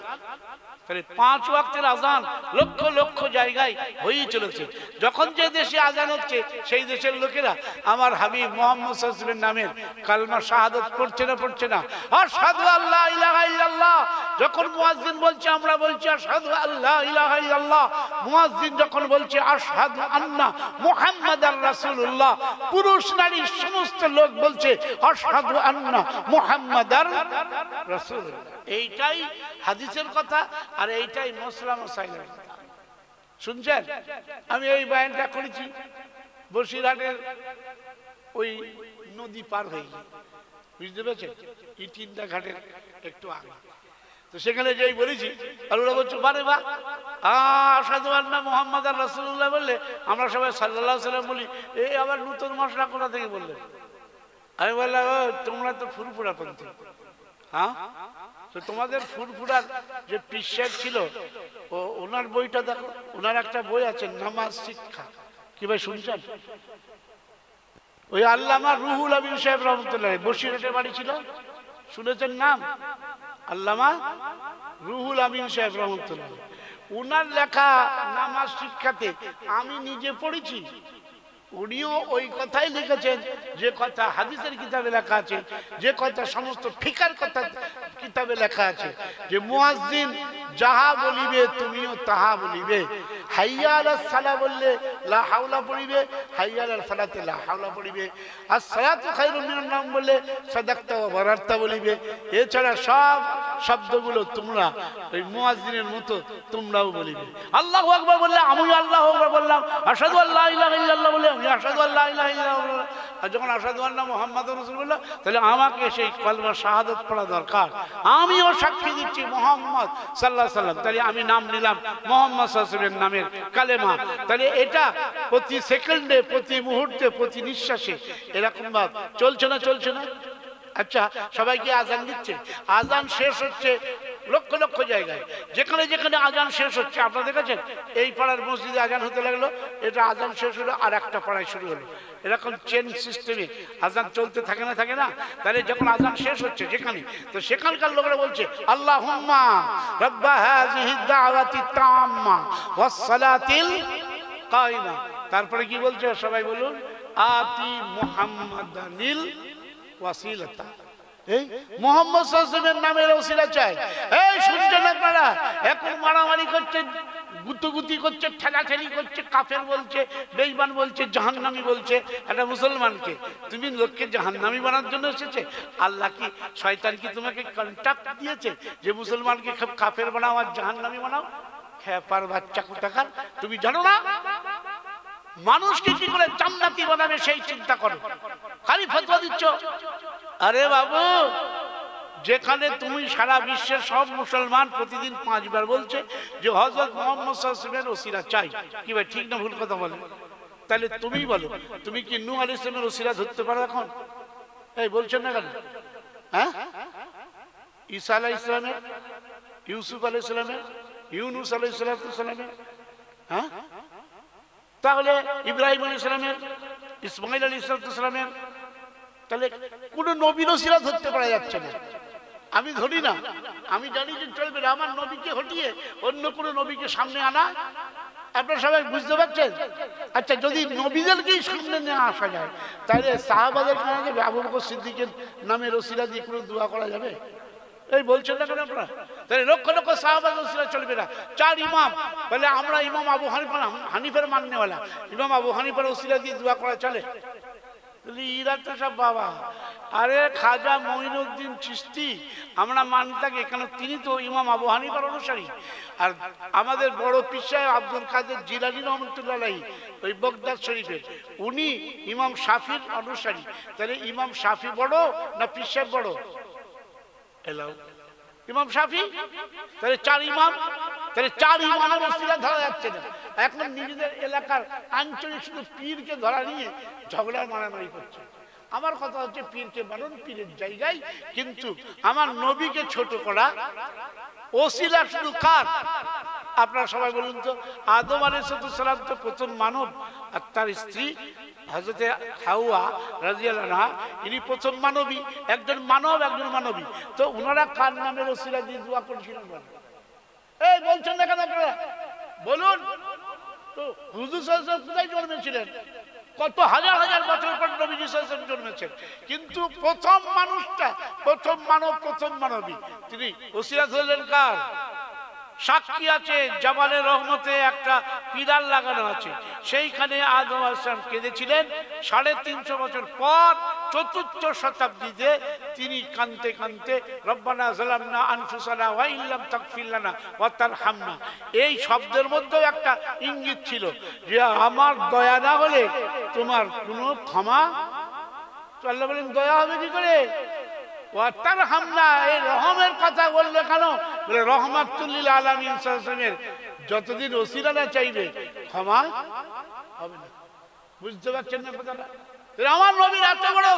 তাহলে 5 ওয়াক্তের আজান লক্ষ লক্ষ জায়গায় হয়েই চলেছে। যখন যে দেশে আজান হচ্ছে সেই দেশের লোকেরা আমার হাবিব মুহাম্মদ সাল্লাল্লাহু আলাইহি ওয়াসাল্লামের নামের কালমা শাহাদাত পড়ছে না পড়ছে না? আশহাদু আল্লা ইলাহা ইল্লাল্লাহ যখন মুয়াজ্জিন বলছে আমরা বলছি আশহাদু আল্লা ইলাহা ইল্লাল্লাহ। মুয়াজ্জিন যখন বলছে আশহাদু আন্না মুহাম্মাদার রাসূলুল্লাহ, পুরুষ নারী সমস্ত লোক বলছে আশহাদু আন্না মুহাম্মাদার রাসূলুল্লাহ। এইটাই হাদিসের কথা, আর এইটাই মসলা মসাইলের কথা। শুনছেন? আমি এই বয়ানটা করেছি বসিরহাটের ওই নদী পার হয়ে গিয়ে, বুঝতে পেরেছেন? ইটিন্দা ঘাটের একটু আগে। তো সেখানে যেই বলেছি আল্লাহ বলছো বারে বা আশহাদু আন্না মুহাম্মাদার রাসূলুল্লাহ বললে আমরা সবাই সাল্লাল্লাহু আলাইহি সাল্লাম বলি। এই আবার নতুন মশলা কোথা থেকে বললেন? আমি বললাম তোমরা তো ফুরফুরা পন্থী। হ্যাঁ, তো তোমাদের ফুরফুরার যে পীর সাহেব ছিল ওনার বইটা দেখো, ওনার একটা বই আছে নামাজ শিক্ষা। কি ভাই শুনছেন? ওই আল্লামা রুহুল আমিন সাহেব রহমতুল্লাহ বসিরহাটে বাড়ি ছিল, শুনেছেন নাম? আল্লামা রুহুল আমিন সাহেব রহমতুল্লাহ, উনার লেখা নামাজ শিক্ষাতে আমি নিজে পড়েছি। উনিও ওই কথাই লিখেছেন যে কথা হাদিসের কিতাবে লেখা আছে, যে কথা সমস্ত ফিকার কথা কিতাবে লেখা আছে, যে মুয়াজ্জিন যাহা বলিবে তুমিও তাহা বলিবে। হাইয়া আলাস সালাহ বললে লা হাওলা পড়িবে, হাইয়া আলাল ফালাতে লা হাওলা পড়িবে। আর সালাতু খায়রুম মিনান নাওম বললে সাদাকতা ওয়া বারারতা বলিবে। এছাড়া সব শব্দগুলো তোমরা ওই মুয়াজ্জিনের মতো তোমরাও বলিবে। আল্লাহু আকবার বললে আমি আল্লাহু আকবার বললাম, আশহাদু আল্লা ইলাহা ইল্লাল্লাহ বলে আমি আশহাদু আল্লা ইলাহা ইল্লাল্লাহ। আর যখন আশহাদু আন্না মুহাম্মাদুর রাসূলুল্লাহ, তাহলে আমাকে সেই কালমা শাহাদাত পড়া দরকার। আমিও সাক্ষী দিচ্ছি মুহাম্মদ সাল্লাল্লাহু আলাইহি সাল্লাম, তাহলে আমি নাম নিলাম মুহাম্মদ সাল্লাল্লাহু আলাইহি সাল্লামের নামের কালেমা। তাহলে এটা প্রতি সেকেন্ডে, প্রতি মুহূর্তে, প্রতি নিঃশ্বাসে এরকম ভাব চলছে না? চলছে না? আচ্ছা, সবাইকে আজান দিচ্ছে, আজান শেষ হচ্ছে লক্ষ লক্ষ জায়গায়, যেখানে যেখানে আজান শেষ হচ্ছে। আপনারা দেখেছেন এই পাড়ার মসজিদে আজান হতে লাগলো, এটা আজান শেষ হলো আর একটা পাড়ায় শুরু হলো। এরকম চেন সিস্টেমে আজান চলতে থাকে না? থাকে না? তাহলে যখন আজান শেষ হচ্ছে যেখানে, তো সেখানকার লোকেরা বলছে আল্লাহুম্মা রাব্বা হাযিহিদ দাওয়াতি তাম্মা ওয়াস সালাতিল কায়িমা। তারপরে কি বলছে সবাই বলুন? আতি মুহাম্মাদানিল ওয়াসিলাতা। এই মুহাম্মদ সাল্লাল্লাহু আলাইহি ওয়াসাল্লামের নামের ওসিলা চাই। এই শুনছেন আপনারা? এখন মারামারি করছে, গুতুগুতি করছে, ঠেলাঠেলি করছে, কাফের বলছে, বেঈমান বলছে, জাহান্নামী বলছে। একটা মুসলমানকে তুমি লোককে জাহান্নামী বানানোর জন্য এসেছে? আল্লাহ কি, শয়তান কি তোমাকে কন্ট্রাক্ট দিয়েছে যে মুসলমানকে কাফের বানাও আর জাহান্নামী বানাও? খেপার বাচ্চা কোথাকার, তুমি জানো না মানুষকে কি করে জান্নাতি বানাবে সেই চিন্তা করো, খালি ফতোয়া দিচ্ছ। আরে বাবু, যেখানে তুমি সারা বিশ্বের সব মুসলমান প্রতিদিন 5 বার বলছে যে হযরত মুহাম্মদ সাল্লাল্লাহু আলাইহি ওয়াসাল্লামের ওসিলা চাই, কি ভাই ঠিক না ভুল কথা বলে? তাহলে তুমি বলো, তুমি কি নূহ আলাইহিস সালামের ওসিলা ধরতে পারো এখন? এই বলছেন না কেন? হ্যাঁ, ঈসা আলাইহিস সালামের, ইউসুফ আলাইহিস সালামের, ইউনূস আলাইহিস সালামের, হ্যাঁ, তাহলে ইব্রাহিম আলাইহিস সালামের, ইসমাঈল আলাইহিস সালামের, তাহলে কোন নবীর ওসিলা ধরতে পারা যাচ্ছে না। আমি ধরি না, আমি জানি যে চলবে না আমার নবীকে হটিয়ে অন্য কোন নবীকে সামনে আনা। আপনারা সবাই বুঝতে পারছেন? আচ্ছা, যদি নবীদেরকেই সামনে নিয়ে আসা যায়, তাহলে সাহাবাদের কেন যাবে? আবু বকর সিদ্দিকের নামের ওসিলা দিয়ে কোনো দোয়া করা যাবে? এই বলছেন না কেন আপনারা? তাহলে লক্ষ লক্ষ সাহাবার ওসিলা চলবে না। 4 ইমাম, বলে আমরা ইমাম আবু হানিফার মাননেওয়ালা, ইমাম আবু হানিফার ওসিলা দিয়ে দোয়া করা চলে? ইরা তো সব বাবা। আরে খাজা মঈনুদ্দিন চিশতি আমরা মানি থাকি, কেন তিনি তো ইমাম আবু হানিফার অনুসারী। আর আমাদের বড় পীর সাহেব আব্দুল কাদের জিলানী রহমতুল্লাহ আলাইহি ওই বগদাদ শরীফের, উনি ইমাম শাফির অনুসারী। তাহলে ইমাম শাফি বড় না পীর সাহেব বড়? এলাও ইমাম শাফি। তাহলে 4 ইমাম, তাহলে 4 ইমামের ওসিলা ধরা যাচ্ছে না। এখন নিজেদের এলাকার আঞ্চলিক শুধু পীরকে ধরা নিয়ে ঝগড়া মারামারি করছে। আমার কথা হচ্ছে পীরকে মানুন পীরের জায়গায়, কিন্তু আমার নবীকে ছোট করা ওসিলা শুধু কার? আপনারা সবাই বলুন তো, আদম আলাইহিস সালাম তো প্রথম মানব, আর তার স্ত্রী হযরতে হাওয়া রাদিয়াল্লাহু আনহা ইনি প্রথম মানবী, একজন মানব একজন মানবী। তো ওনারা কার নামের ওসিলা দিয়ে দোয়া করেছিলেন বলেন? এই বলছেন না কেন আপনারা? বলুন তো, হুজুর সাল্লাল্লাহু আলাইহি ওয়াসাল্লাম কোথায় জন্মেছিলেন? কত হাজার হাজার বছর পর নবীজি সাল্লাল্লাহু আলাইহি ওয়াসাল্লাম জন্মেছেন, কিন্তু প্রথম মানুষটা, প্রথম মানব, প্রথম মানবী তিনি ওসিলা ধরলেন কার? সাক্ষী আছে জামালে রহমতে একটা পিলার লাগানো আছে, সেইখানে আদম আলাইহিস সালাম কেঁদেছিলেন। 350 বছর পর ৪র্থ শতাব্দীতে তিনি কাঁদতে কাঁদতে রব্বানা যালামনা আনফুসানা ওয়া ইল্লাম তাগফির লানা ওয়া তারহামনা, এই শব্দের মধ্যে একটা ইঙ্গিত ছিল যে আমার দয়া না হলে তোমার কোনো ক্ষমা। তো আল্লাহ বলেন দয়া হবে কি করে? এই রহমের কথা বললে কেন? বলে রহমাতুল লিল আলামিন সাল্লাল্লাহু আলাইহি ওয়াসাল্লামের যতদিন ওসিলা না চাইবে ক্ষমা হবে না। বুঝতে পারছেন না কথাটা? আমার নবীর এত বড়,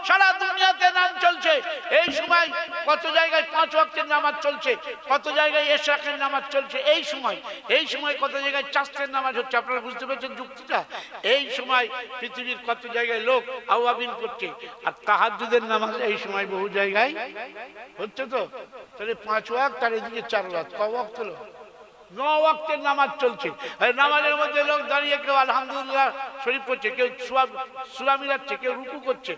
সারা দুনিয়াতে নাম চলছে এই সময়, কত জায়গায় 5 ওয়াক্তের নামাজ চলছে, কত জায়গায় ইশরাকের নামাজ চলছে এই সময় কত জায়গায় চাষের নামাজ হচ্ছে। আপনারা বুঝতে পারছেন যুক্তিটা? এই সময় পৃথিবীর কত জায়গায় লোক আওয়াবিন করছে, আর তাহাজ্জুদের নামাজ এই সময় বহু জায়গায় হচ্ছে। তো তাহলে 5 ওয়াক্ত আর এদিকে 4 ওয়াক্ত, ক ওয়াক্ত হলো? 9 ওয়াক্তের নামাজ চলছে। নামাজের মধ্যে লোক দাঁড়িয়ে কেউ আলহামদুলিল্লাহ শরীফ পড়ছে, কেউ সূরা মিলাচ্ছে, কেউ রুকু করছে,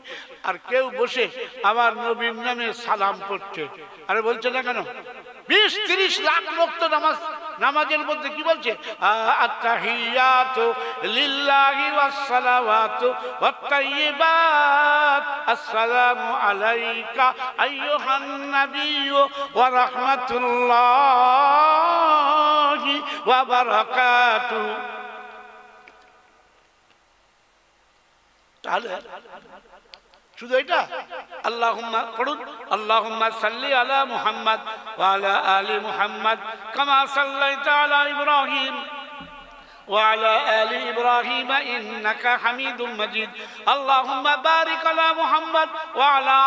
আর কেউ বসে আমার নবীর নামে সালাম পড়ছে। আরে বলছে না কেন? 20-30 লাখ লোক তো নামাজের মধ্যে কি বলছে? আত্তাহিয়াতু লিল্লাহি ওয়াস সালাওয়াতু ওয়াত তাইয়্যিবাত আসসালামু আলাইকা আইয়ুহান নাবিয়্যু ওয়া রাহমাতুল্লাহি ওয়া বারাকাতুহু। তাহলে শুধু এটা? আল্লাহুম্মা পড়ুন, আল্লাহুম্মা সাল্লি আলা মুহাম্মাদ ওয়া আলা আলি মুহাম্মাদ কামা সাল্লাইতা আলা ইব্রাহিম ওয়া আলা আলি ইব্রাহিম ইন্নাকা হামিদুম মাজিদ। আল্লাহুম্মা বারিক আলা মুহাম্মাদ ওয়া আলা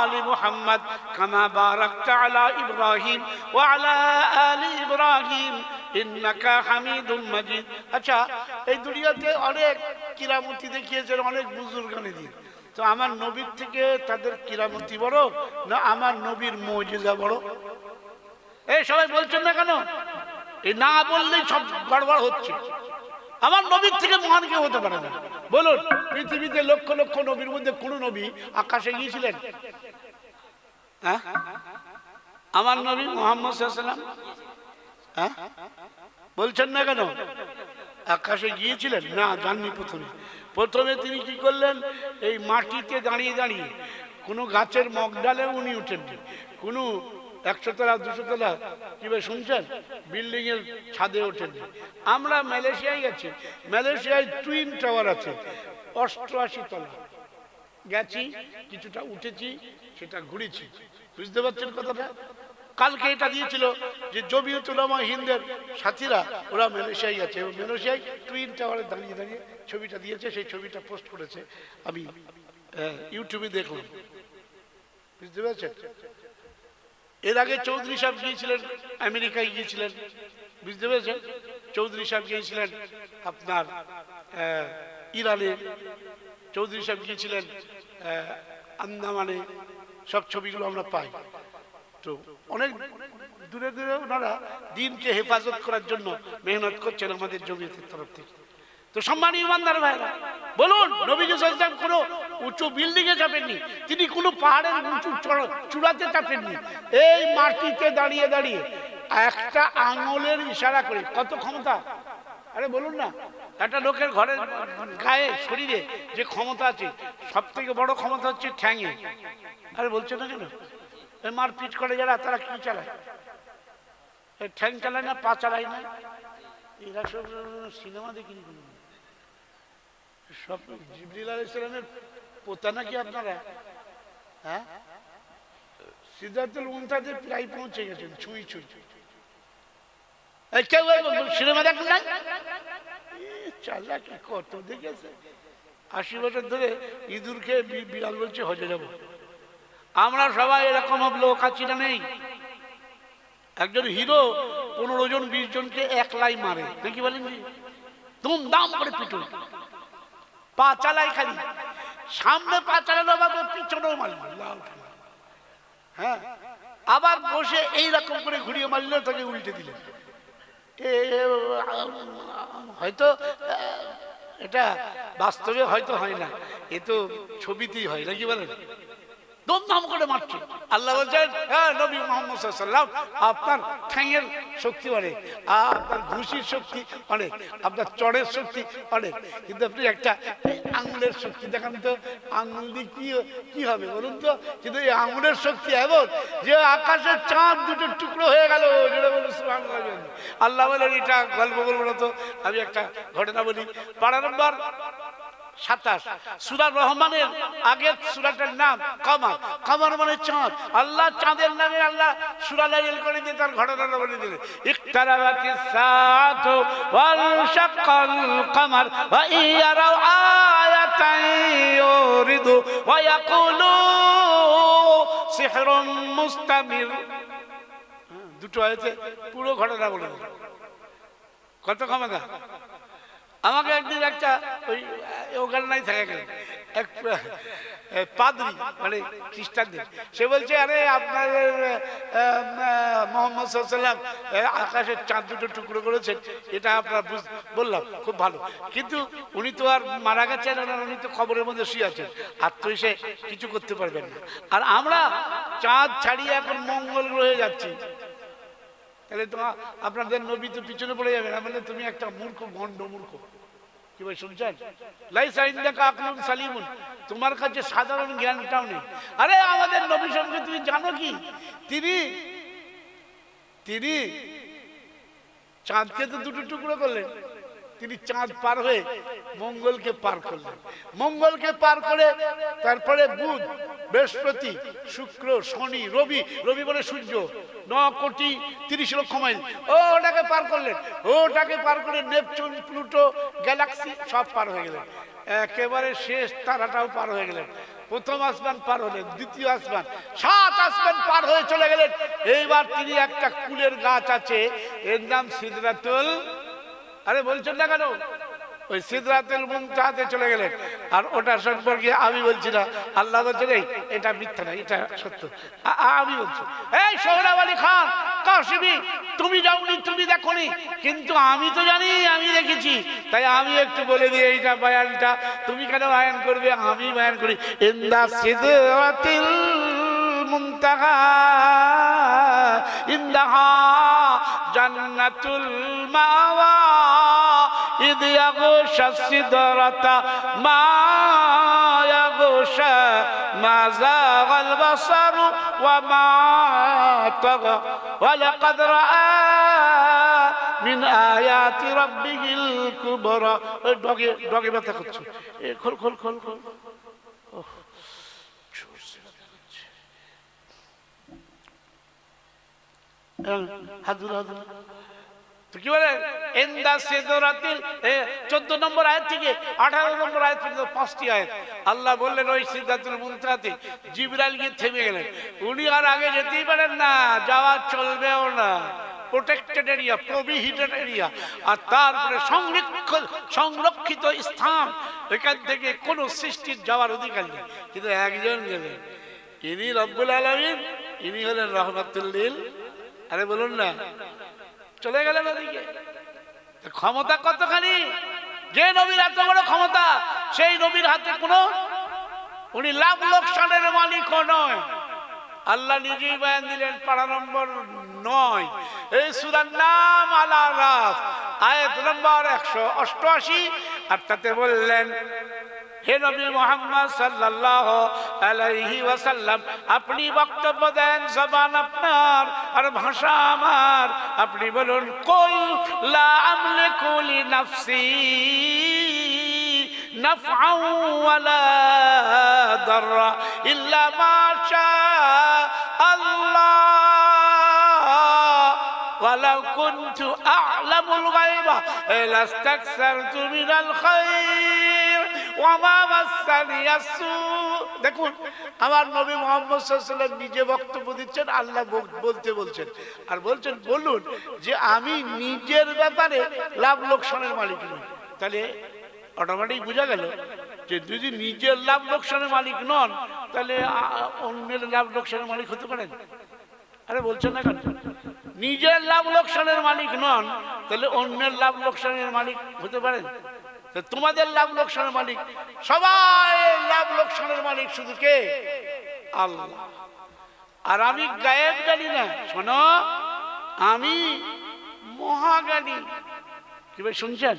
আলি মুহাম্মাদ কামা বারাকতা আলা ইব্রাহিম ওয়া আলা আলি ইব্রাহিম ইন্নাকা হামিদুম মাজিদ। আচ্ছা, এই দুনিয়াতে অনেক কিরামতি দেখিয়েছেন অনেক বুজুর্গানি দিয়ে, তো আমার নবীর থেকে তাদের কিরামতি বড় না আমার নবীর মুজিজা বড়? এই সবাই বলছেন না কেন? এই না বললেই সব গড়বড় হচ্ছে। আমার নবীর থেকে মহান কেউ হতে পারে না। বলুন, পৃথিবীতে লক্ষ লক্ষ নবীর মধ্যে কোন নবী আকাশে গিয়েছিলেন? হ্যাঁ, আমার নবী মুহাম্মদ সাল্লাল্লাহু আলাইহি ওয়াসাল্লাম। হ্যাঁ, বলছেন না কেন? আকাশে গিয়েছিলেন না? জাননি। প্রথমে তিনি কি করলেন? এই মাটিতে দাঁড়িয়ে দাঁড়িয়ে, কোনো গাছের মগডালে উনি উঠেননি, কোনো 100 তলা 200 তলা কিভাবে শুনছেন বিল্ডিং এর ছাদে ওঠেননি। আমরা মালয়েশিয়ায় গেছি, মালয়েশিয়ায় টুইন টাওয়ার আছে 88 তলা, গেছি, কিছুটা উঠেছি, সেটা ঘুরেছি। বুঝতে পারছেন কথাটা? কালকে এটা দিয়েছিল যে জমিয়তুল উলামা হিন্দের সাথীরা, ওরা মালয়েশিয়ায় গেছে, মালয়েশিয়ায় টুইন টাওয়ারে দাঁড়িয়ে দাঁড়িয়ে ছবিটা দিয়েছে, সেই ছবিটা পোস্ট করেছে, আমি ইউটিউবে দেখলাম। বুঝতে পারছেন? এর আগে চৌধুরী সাহেব গিয়েছিলেন আমেরিকায় গিয়েছিলেন। বুঝতে পেরেছেন? চৌধুরী সাহেব গিয়েছিলেন আপনার ইরানে, চৌধুরী সাহেব গিয়েছিলেন আন্দামানে। সব ছবিগুলো আমরা পাই। তো অনেক দূরে দূরে ওনারা দিনকে হেফাজত করার জন্য মেহনত করছেন আমাদের জমিয়তের তরফ থেকে। তো সম্মানীয় ইমানদার ভাইরা, বলুন, নবীজি সাল্লাল্লাহু আলাইহি ওয়াসাল্লাম কোনো উঁচু বিল্ডিং এ চাপেননি, তিনি কোনো পাহাড়ের উঁচু চূড়াতে চাপেননি। এই মাটিতে দাঁড়িয়ে দাঁড়িয়ে একটা আঙুলের ইশারা করে, কত ক্ষমতা! আরে বলুন না, একটা লোকের ঘরের গায়ে শরীরে যে ক্ষমতা আছে, সব থেকে বড় ক্ষমতা হচ্ছে ঠ্যাঙে। আরে বলছে না কেন? মারপিট করে যারা, তারা কি চালায়? ঠ্যাং চালায় না, পা চালায় না। এরা সব সিনেমা দেখিনি, সব জিবরিল আলাইহিস সালামের পোতা নাকি আপনারা? হ্যাঁ, সিদরাতুল মুনতাহাতে প্রায় পৌঁছে গেছেন, ছুঁই ছুঁই। কেউ সিনেমা দেখেন না? চালাকি কত দেখেছে। 80 বছর ধরে ইঁদুর খেয়ে বিড়াল বলছে হজে যাব। আমরা সবাই এরকম লোক আছি না নেই? একজন হিরো 15 জন 20 জনকে একলাই মারে নাকি বলেন? তুম দাম করে পিটুন, পা চালাই, খালি সামনে পা চালানো বাবা, পিছনেও মারল। হ্যাঁ, আবার বসে এইরকম করে ঘুরিয়ে মারলে তাকে উল্টে দিলেন। হয়তো এটা বাস্তবে হয়তো হয় না, এ তো ছবিতেই হয় নাকি বলেন? দমদম করে মারছে। আল্লাহ বলছেন, হ্যাঁ নবী মুহাম্মদ সাল্লাল্লাহু আলাইহি ওয়াসাল্লাম, আপনার ঠ্যাঙের শক্তি অনেক, আপনার ঘুষির শক্তি অনেক, আপনার চড়ের শক্তি অনেক, কিন্তু আপনি একটা আঙুলের শক্তি দেখান তো, আঙুল দিয়ে কি হবে বলুন তো? কিন্তু এই আঙুলের শক্তি এমন যে আকাশের চাঁদ দুটো টুকরো হয়ে গেল। আল্লাহ বলেন, এটা গল্প বলবো না তো, আমি একটা ঘটনা বলি। পাড়া নম্বর 27 সূরা রহমানের আগের সূরাটার নাম কমর। কমর মানে চাঁদ। আল্লাহ চাঁদের নামে আল্লাহ সূরা নাযিল করে দিয়ে তার ঘটনাটা বলে দিলেন। ইকতারাবাতিস সাআতু ওয়াল শাক্কাল কমর ওয়া ইয়ারাউ আয়াতান ইউরিদু ওয়া ইয়াকুলু সিহরুম মুস্তামির। দুটো আয়াতে পুরো ঘটনা বলে দিলেন। কত ক্ষমতা! আমাকে একদিন একটা ওই ওখানে নাই থাকে গেলেন এক পাদ্রী, মানে খ্রিস্টানদের, সে বলছে, আরে আপনাদের মুহাম্মদ সাল্লাল্লাহু আলাইহি ওয়াসাল্লাম আকাশের চাঁদ দুটো টুকরো করেছেন, এটা আপনারা বললাম খুব ভালো, কিন্তু উনি তো আর মারা গেছেন, উনি তো খবরের মধ্যে শুয়ে আছেন, আর তো এসে কিছু করতে পারবেন না। আর আমরা চাঁদ ছাড়িয়ে এখন মঙ্গল গ্রহে যাচ্ছি, তাহলে তো আপনাদের নবী তো পিছনে পড়ে যাবে না। বললে তুমি একটা মূর্খ, ভণ্ড মূর্খ। কি ভাই শুনছেন? লাইসা ইনদাকা আকলুন সালিমুন, তোমার কাছে সাধারণ জ্ঞানটাও নেই। আরে আমাদের নবী সম্পর্কে তুমি জানো কি? তিনি চাঁদকে তো দুটো টুকরো করলেন, তিনি চাঁদ পার হয়ে মঙ্গলকে পার করলেন। মঙ্গলকে পার করে তারপরে বুধ, বৃহস্পতি, শুক্র, শনি, রবি বলে সূর্য, 9 কোটি 30 লক্ষ মাইল, ওটাকে পার করলেন। ওটাকে পার করে নেপচুন, প্লুটো, গ্যালাক্সি সব পার হয়ে গেলেন। একেবারে শেষ তারাটাও পার হয়ে গেলেন। প্রথম আসমান পার হলেন, দ্বিতীয় আসমান, 7 আসমান পার হয়ে চলে গেলেন। এইবার তিনি একটা কুলের গাছ আছে, এর নাম সিদরাতুল, আরে বলছেন না কেন, ওই সিদরাতুল মুনতাহাতে চলে গেলেন। আর ওটা সম্পর্কে আমি বলছি না, আল্লাহ বলছেন এটা মিথ্যা না, এটা সত্য। আমি বলছি, এই সোহরাব আলী খান কাশিমি, তুমি যাওনি, তুমি দেখোনি, কিন্তু আমি তো জানি, আমি দেখেছি, তাই আমি একটু বলে দিই এইটা বয়ানটা। তুমি কেন বয়ান করবে? আমি বয়ান করি। ইন্দা সিদরাতুল মুনতাহা ইন্দাহা জান্নাতুল মাওয়া ইদ ইয়াগুশা সিদরাতা মা ইয়াগুশা মা যাগাল বাসারু ওয়া মা তাগা ওয়া লাকাদ রাআ মিন আয়াতি রাব্বিহিল কুবরা। ডগে ব্যথা করছে, খোল খোল খোল খোল। কি বলে? 14 নম্বর আয়াত থেকে 18 নম্বর আয়াত পর্যন্ত 5টি আয়াত আল্লাহ বললেন ওই সিদরাতুল মুনতাহাতে জিবরাইল গিয়ে থেমে গেলেন। উনি আর আগে যেতেই পারেন না, যাওয়া চলবেও না, প্রোটেক্টেড এরিয়া, প্রোহিবিটেড এরিয়া, আর তারপরে সংরক্ষিত স্থান, এখান থেকে কোনো সৃষ্টির যাওয়ার অধিকার নেই। কিন্তু একজন গেলেন, ইনি রব্বুল আলামিন, ইনি হলেন রাহমাতুল লিল, আরে বলুন না, চলে গেলেন ওদিকে। ক্ষমতা কতখানি! যে নবীর এত বড় ক্ষমতা, সেই নবীর হাতে কোনো, উনি লাভ লোকসানের মালিকও নয়। আল্লাহ নিজেই বয়ান দিলেন, পারা নম্বর 9, এই সূরার নাম আল আরাফ, আয়াত নম্বর 188, আর তাতে বললেন, হে নবী মুহাম্মদ সাল্লাল্লাহু আলাইহি ওয়াসাল্লাম, আপনি বক্তব্য দেন, জবান আপনার আর ভাষা আমার, আপনি বলুন, কুল লা আমলিকু লিনাফসি নাফআন ওয়ালা দাররা ইল্লা মা শাআ আল্লাহ ওয়ালাউ কুনতু আ'লামুল গায়বা লাস্তাকসারতু মিনাল খায়র ওয়ামা মাসানি আসু। দেখুন আমার নবী মুহাম্মদ সাল্লাল্লাহু আলাইহি ওয়াসাল্লাম নিজে বক্তব্য দিচ্ছেন, আল্লাহ বলতে বলছেন, আর বলছেন বলুন যে আমি নিজের ব্যাপারে লাভ লোকসানের মালিক নই। তাহলে অটোমেটিক বোঝা গেল যে যদি নিজের লাভ লোকসানের মালিক নন তাহলে অন্যের লাভ লোকসানের মালিক হতে পারেন? আরে বলছেন না কেন? নিজের লাভ লোকসানের মালিক নন তাহলে অন্যের লাভ লোকসানের মালিক হতে পারেন? তোমাদের লাভ লোকসানের মালিক, সবাই লাভ লোকসানের মালিক শুধু কে? আল্লাহ। আর আমি গায়েব জানি না, শোনো আমি মহাজ্ঞানী। কি ভাই শুনছেন?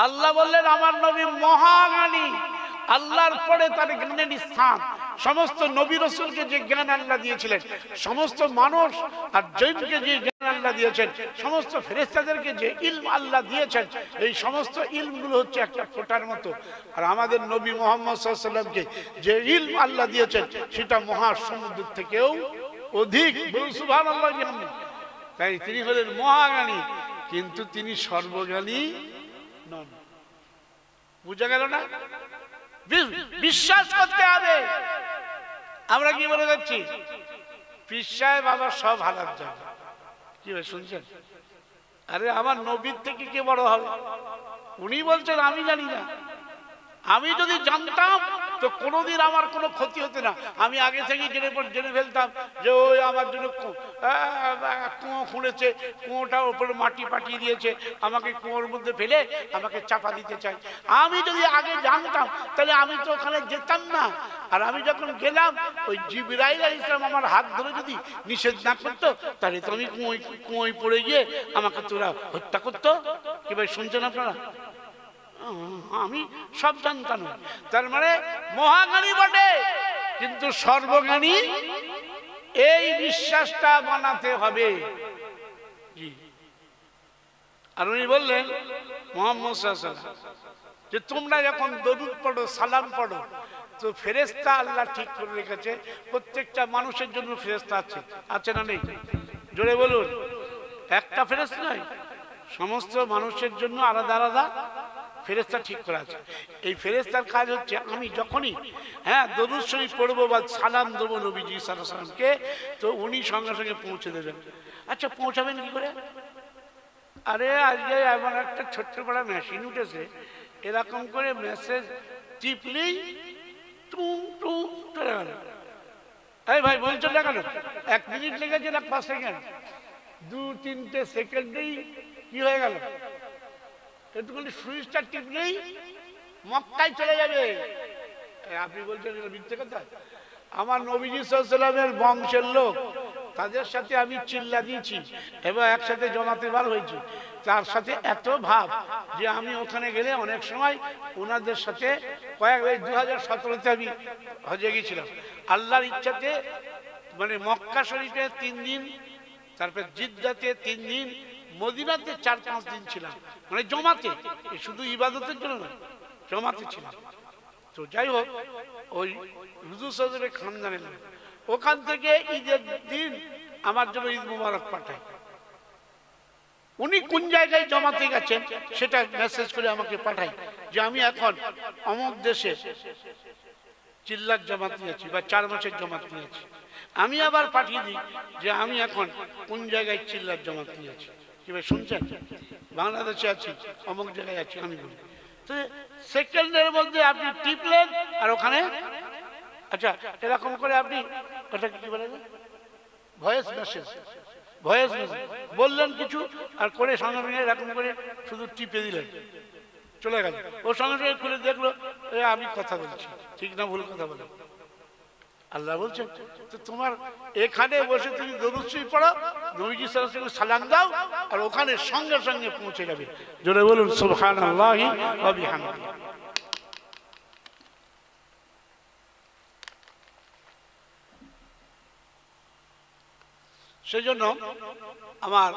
আল্লাহ বললেন আমার নবী মহাজ্ঞানী। আল্লাহর পরে তার জ্ঞানের স্থান। সমস্ত নবী রাসূলকে যে জ্ঞান আল্লাহ দিয়েছিলেন, সমস্ত মানুষ আর জিনকে যে জ্ঞান আল্লাহ দিয়েছেন, সমস্ত ফেরেশতাদেরকে যে ইলম আল্লাহ দিয়েছেন, এই সমস্ত ইলমগুলো হচ্ছে একটা ফোঁটার মতো। আর আমাদের নবী মুহাম্মদ সাল্লাল্লাহু আলাইহি ওয়াসাল্লামকে যে ইলম আল্লাহ দিয়েছেন সেটা মহাসমুদ্র থেকেও অধিক। সুবহানাল্লাহ। তাই তিনি হলেন মহাজ্ঞানী, কিন্তু তিনি সর্বজ্ঞানী নন। বুঝা গেল না? বিশ্বাস করতে হবে। আমরা কি বলে যাচ্ছি? পীর সাহেব আবার সব হালাত যাবে। কি ভাই শুনছেন? আরে আমার নবীর থেকে কে বড় হবে? উনি বলছেন আমি জানি না। আমি যদি জানতাম তো কোনোদিন আমার কোনো ক্ষতি হতো না। আমি আগে থেকে জেনে ফেলতাম যে ওই আমার জন্য কুয়ো খুঁড়েছে, কুয়োটার উপরে মাটি পাঠিয়ে দিয়েছে, আমাকে কুয়োর মধ্যে ফেলে আমাকে চাপা দিতে চাই। আমি যদি আগে জানতাম তাহলে আমি তো ওখানে যেতাম না। আর আমি যখন গেলাম ওই জিবরাইল আলাইহিস সালাম আমার হাত ধরে যদি নিষেধ না করতো তাহলে তো আমি কুয়োয় পড়ে গিয়ে আমাকে তোরা হত্যা করতো। কি ভাই শুনছেন আপনারা? আমি সব জানতাম। তার মানে মহাজ্ঞানী বটে কিন্তু সর্বজ্ঞানী, এই বিশ্বাসটা বানাতে হবে। জি। আর উনি বললেন মুহাম্মদ সাল্লাল্লাহু আলাইহি ওয়াসাল্লাম যে তোমরা যখন দরুদ পড়ো, সালাম পড়ো, তো ফেরেশতা আল্লাহ ঠিক করে রেখেছে প্রত্যেকটা মানুষের জন্য ফেরেশতা আছে। আছে না নেই? জোরে বলুন। একটা ফেরেশতা নয়, সমস্ত মানুষের জন্য আলাদা আলাদা ফেরেশতা ঠিক করা আছে। এই ফেরেশতার কাজ হচ্ছে আমি যখনই দরুদ শরীফ পড়বো বা সালাম দেবো নবীজি সাল্লাল্লাহু আলাইহি ওয়াসাল্লামকে, তো উনি সঙ্গে সঙ্গে পৌঁছে দেবেন। আচ্ছা পৌঁছাবেন কি করে? আরে আজকে এমন একটা ছোট্ট বড় মেশিন উঠেছে, এরকম করে মেসেজ টিপলেই টুম টুম চলে গেল। এই ভাই বলছো না কেন? 1 মিনিট লেগেছে না 5 সেকেন্ড? 2-3 সেকেন্ডেই কি হয়ে গেল? একটুখানি সুইচটা টিপলেই মক্কায় চলে যাবে। আপনি বলছেন এটা মিথ্যে কথা? আমার নবীজি সাল্লাল্লাহু আলাইহি ওয়াসাল্লামের বংশের লোক, তাদের সাথে আমি চিল্লা দিয়েছি এবং একসাথে জমাতে বার হয়েছি। তার সাথে এত ভাব যে আমি ওখানে গেলে অনেক সময় ওনাদের সাথে 2017-তে আমি হজে গিয়েছিলাম। আল্লাহর ইচ্ছাতে মানে মক্কা শরীফে 3 দিন, তারপর জিদ্দাতে 3 দিন, মদিনাতে 4-5 দিন ছিলাম। মানে জমাতে, শুধু ইবাদতের জন্য না, জমাতে ছিলাম। তো যাই হোক, ওই হুজুর সাহেবের খানদানে ওখান থেকে ঈদের দিন আমার জন্য ঈদ মুবারক পাঠায়। উনি কোন জায়গায় জমাতে গেছেন সেটা মেসেজ করে আমাকে পাঠায় যে আমি এখন অমুক দেশে চিল্লার জমাত নিয়েছি বা 4 মাসের জমাত নিয়েছি। আমি আবার পাঠিয়ে দিই যে আমি এখন কোন জায়গায় চিল্লার জমাত নিয়েছি। কি ভাই শুনছেন? বাংলাদেশে আছি, অমুক জায়গায় আছি আমি বলি। তো সেকেন্ডের মধ্যে আপনি টিপলেন আর ওখানে, আচ্ছা এরকম করে আপনি কথা কি বলেন, ভয়েস মেসেজ বললেন কিছু আর করে সঙ্গে সঙ্গে এরকম করে শুধু টিপে দিলেন, চলে গেল। ও সঙ্গে সঙ্গে খুলে দেখলো আমি কথা বলছি, ঠিক না ভুল কথা বলে। আল্লাহ বলছেন তো তোমার এখানে বসে তুমি দরুদ শরীফ পড়ো, নবীজি সাল্লাল্লাহু আলাইহি ওয়াসাল্লাম সালাম দাও, আর ওখানে সঙ্গে সঙ্গে পৌঁছে যাবে। জোরে বলুন সুবহানাল্লাহি ওয়া বিহামদিহি। সেজন্য আমার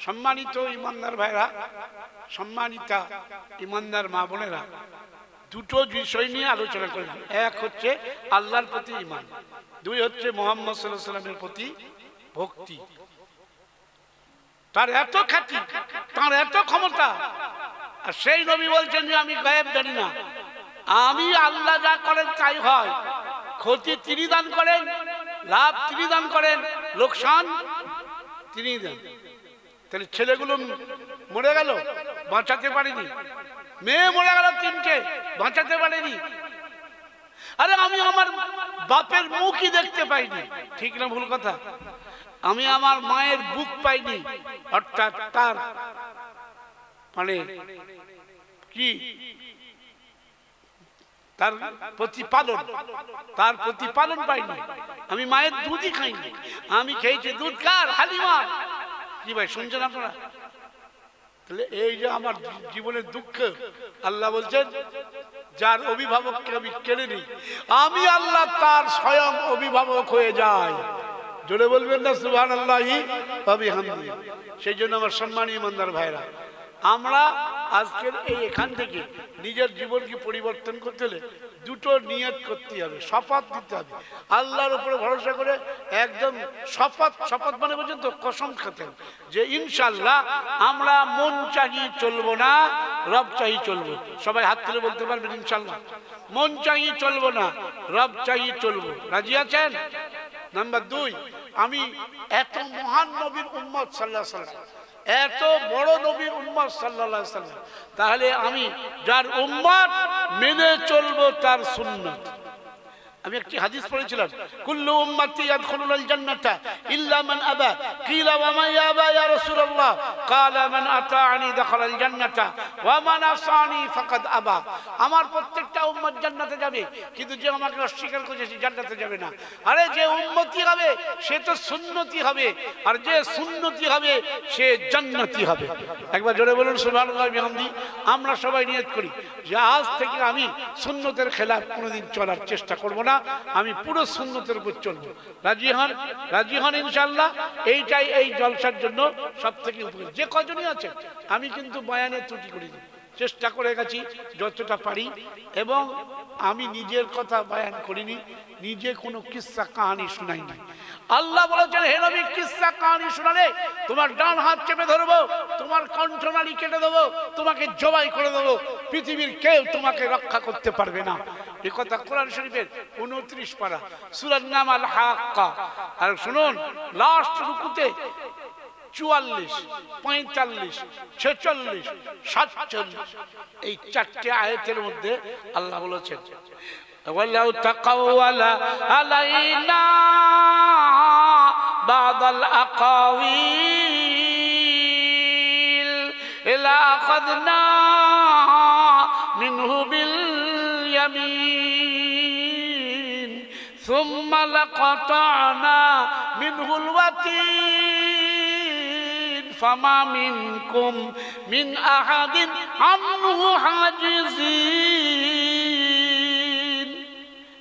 সম্মানিত ইমানদার ভাইরা, সম্মানিতা ইমানদার মা বোনেরা, দুটো বিষয় নিয়ে আলোচনা করলাম। এক হচ্ছে আল্লাহর প্রতি ঈমান, 2 হচ্ছে মুহাম্মদ সাল্লাল্লাহু আলাইহি ওয়াসাল্লামের প্রতি ভক্তি। তার এত খ্যাতি, তার এত ক্ষমতা, আর সেই নবী বলছেন যে আমি গায়েব জানি না, আমি আল্লাহ যা করেন তাই হয়। ক্ষতি তিনি দান করেন, লাভ তিনি দান করেন, লোকসান তিনি দেন। তাহলে ছেলেগুলো মরে গেল, বাঁচাতে পারেনি। মেয়ে মরে গেল 3টে, বাঁচাতে পারেনি। আরে আমি আমার বাপের মুখই দেখতে পাইনি, ঠিক না ভুল কথা? আমি আমার মায়ের বুক পাইনি, অর্থাৎ তার মানে কি, তার প্রতিপালন, তার প্রতিপালন পাইনি। আমি মায়ের দুধই খাইনি, আমি খেয়েছি দুধ কার? হালিমা। কি ভাই শুনছেন আপনারা? তাহলে এই যে আমার জীবনের দুঃখ, আল্লাহ বলছেন যার অভিভাবককে আমি কেড়ে নিই, আমি আল্লাহ তার স্বয়ং অভিভাবক হয়ে যাই। জোরে বলবেন না সুবহানাল্লাহি ওয়া বিহামদিহি। সেই জন্য আমার সম্মানীয় ইমানদার ভাইরা, আমরা আজকের এই এখান থেকে নিজের জীবনকে পরিবর্তন করতে হলে দুটো নিয়ত করতে হবে, শপথ দিতে হবে। আল্লাহর উপরে ভরসা করে একদম শপথ, শপথ মানে পর্যন্ত কসম খেতে হবে যে ইনশাআল্লাহ আমরা মন চাহি চলবো না, রব চাহি চলবো। সবাই হাত তুলে বলতে পারবেন ইনশাআল্লাহ? মন চাহি চলবো না, রব চাহি চলবো। রাজি আছেন? নাম্বার 2, আমি এত মহান নবীর উম্মত সাল্লাল্লাহু আলাইহি ওয়াসাল্লাম, এত বড় নবীর উম্মত সাল্লাল্লাহু আলাইহি ওয়াসাল্লাম, তাহলে আমি যার উম্মত মেনে চলবো তার সুন্নাত। আমি একটি হাদিস পড়েছিলাম, কুল্লু উম্মতি ইয়াদখুলুল জান্নাতা ইল্লা মান আবা, কিলা ওয়া মান ইয়াবা ইয়া রাসূলুল্লাহ, ক্বালা মান আতাআনি দাখালাল জান্নাতা ওয়া মান আসানি ফাকাদ আবা। আমার প্রত্যেকটা উম্মত জান্নাতে যাবে, কিন্তু যে আমাকে অস্বীকার করেছে সে জান্নাতে যাবে না। আরে যে উম্মতি হবে সে তো সুন্নতি হবে, আর যে সুন্নতি হবে সে জান্নাতি হবে। একবার জোরে বলুন সুবহানাল্লাহি ওয়া বিহামদিহি। আমরা সবাই নিয়ত করি যে আজ থেকে আমি সুন্নতের খেলাফ কোনোদিন চলার চেষ্টা করব না, আমি পুরো সুন্নতের উপর চলবো। রাজি হন? রাজি হন ইনশাআল্লাহ? এইটাই এই জলসার জন্য সব থেকে উপকারী। যে কজনই আছে, আমি কিন্তু বয়ানে ত্রুটি করিনি, চেষ্টা করে গেছি যতটা পারি, এবং আমি নিজের কথা বয়ান করিনি, নিজে কোনো কিস্সা কাহানি শোনাই নাই। আল্লাহ বলেছেন, হে নবী, কিস্সা কাহানি শোনালে তোমার ডান হাত চেপে ধরবো, তোমার কণ্ঠনালী কেটে দেবো, তোমাকে জবাই করে দেবো, পৃথিবীর কেউ তোমাকে রক্ষা করতে পারবে না। এই কথা কোরআন শরীফের 29 পারা, সূরার নাম আল হাক্কা। আর শুনুন, লাস্ট রুকুতে 44, 45, 46, 47 এই 4টে আয়াতের মধ্যে আল্লাহ বলেছেন, ওয়ালাউ তাকাওয়ালা আলাইনা বাদাল আকাওয়িল ইলা আখাযনা মিনহু বিল ইয়ামিন সুম্মা লাকাতানা মিনহুল ওয়াতিন ফামা মিনকুম মিন আহাদিন আনহু হাজিজিন।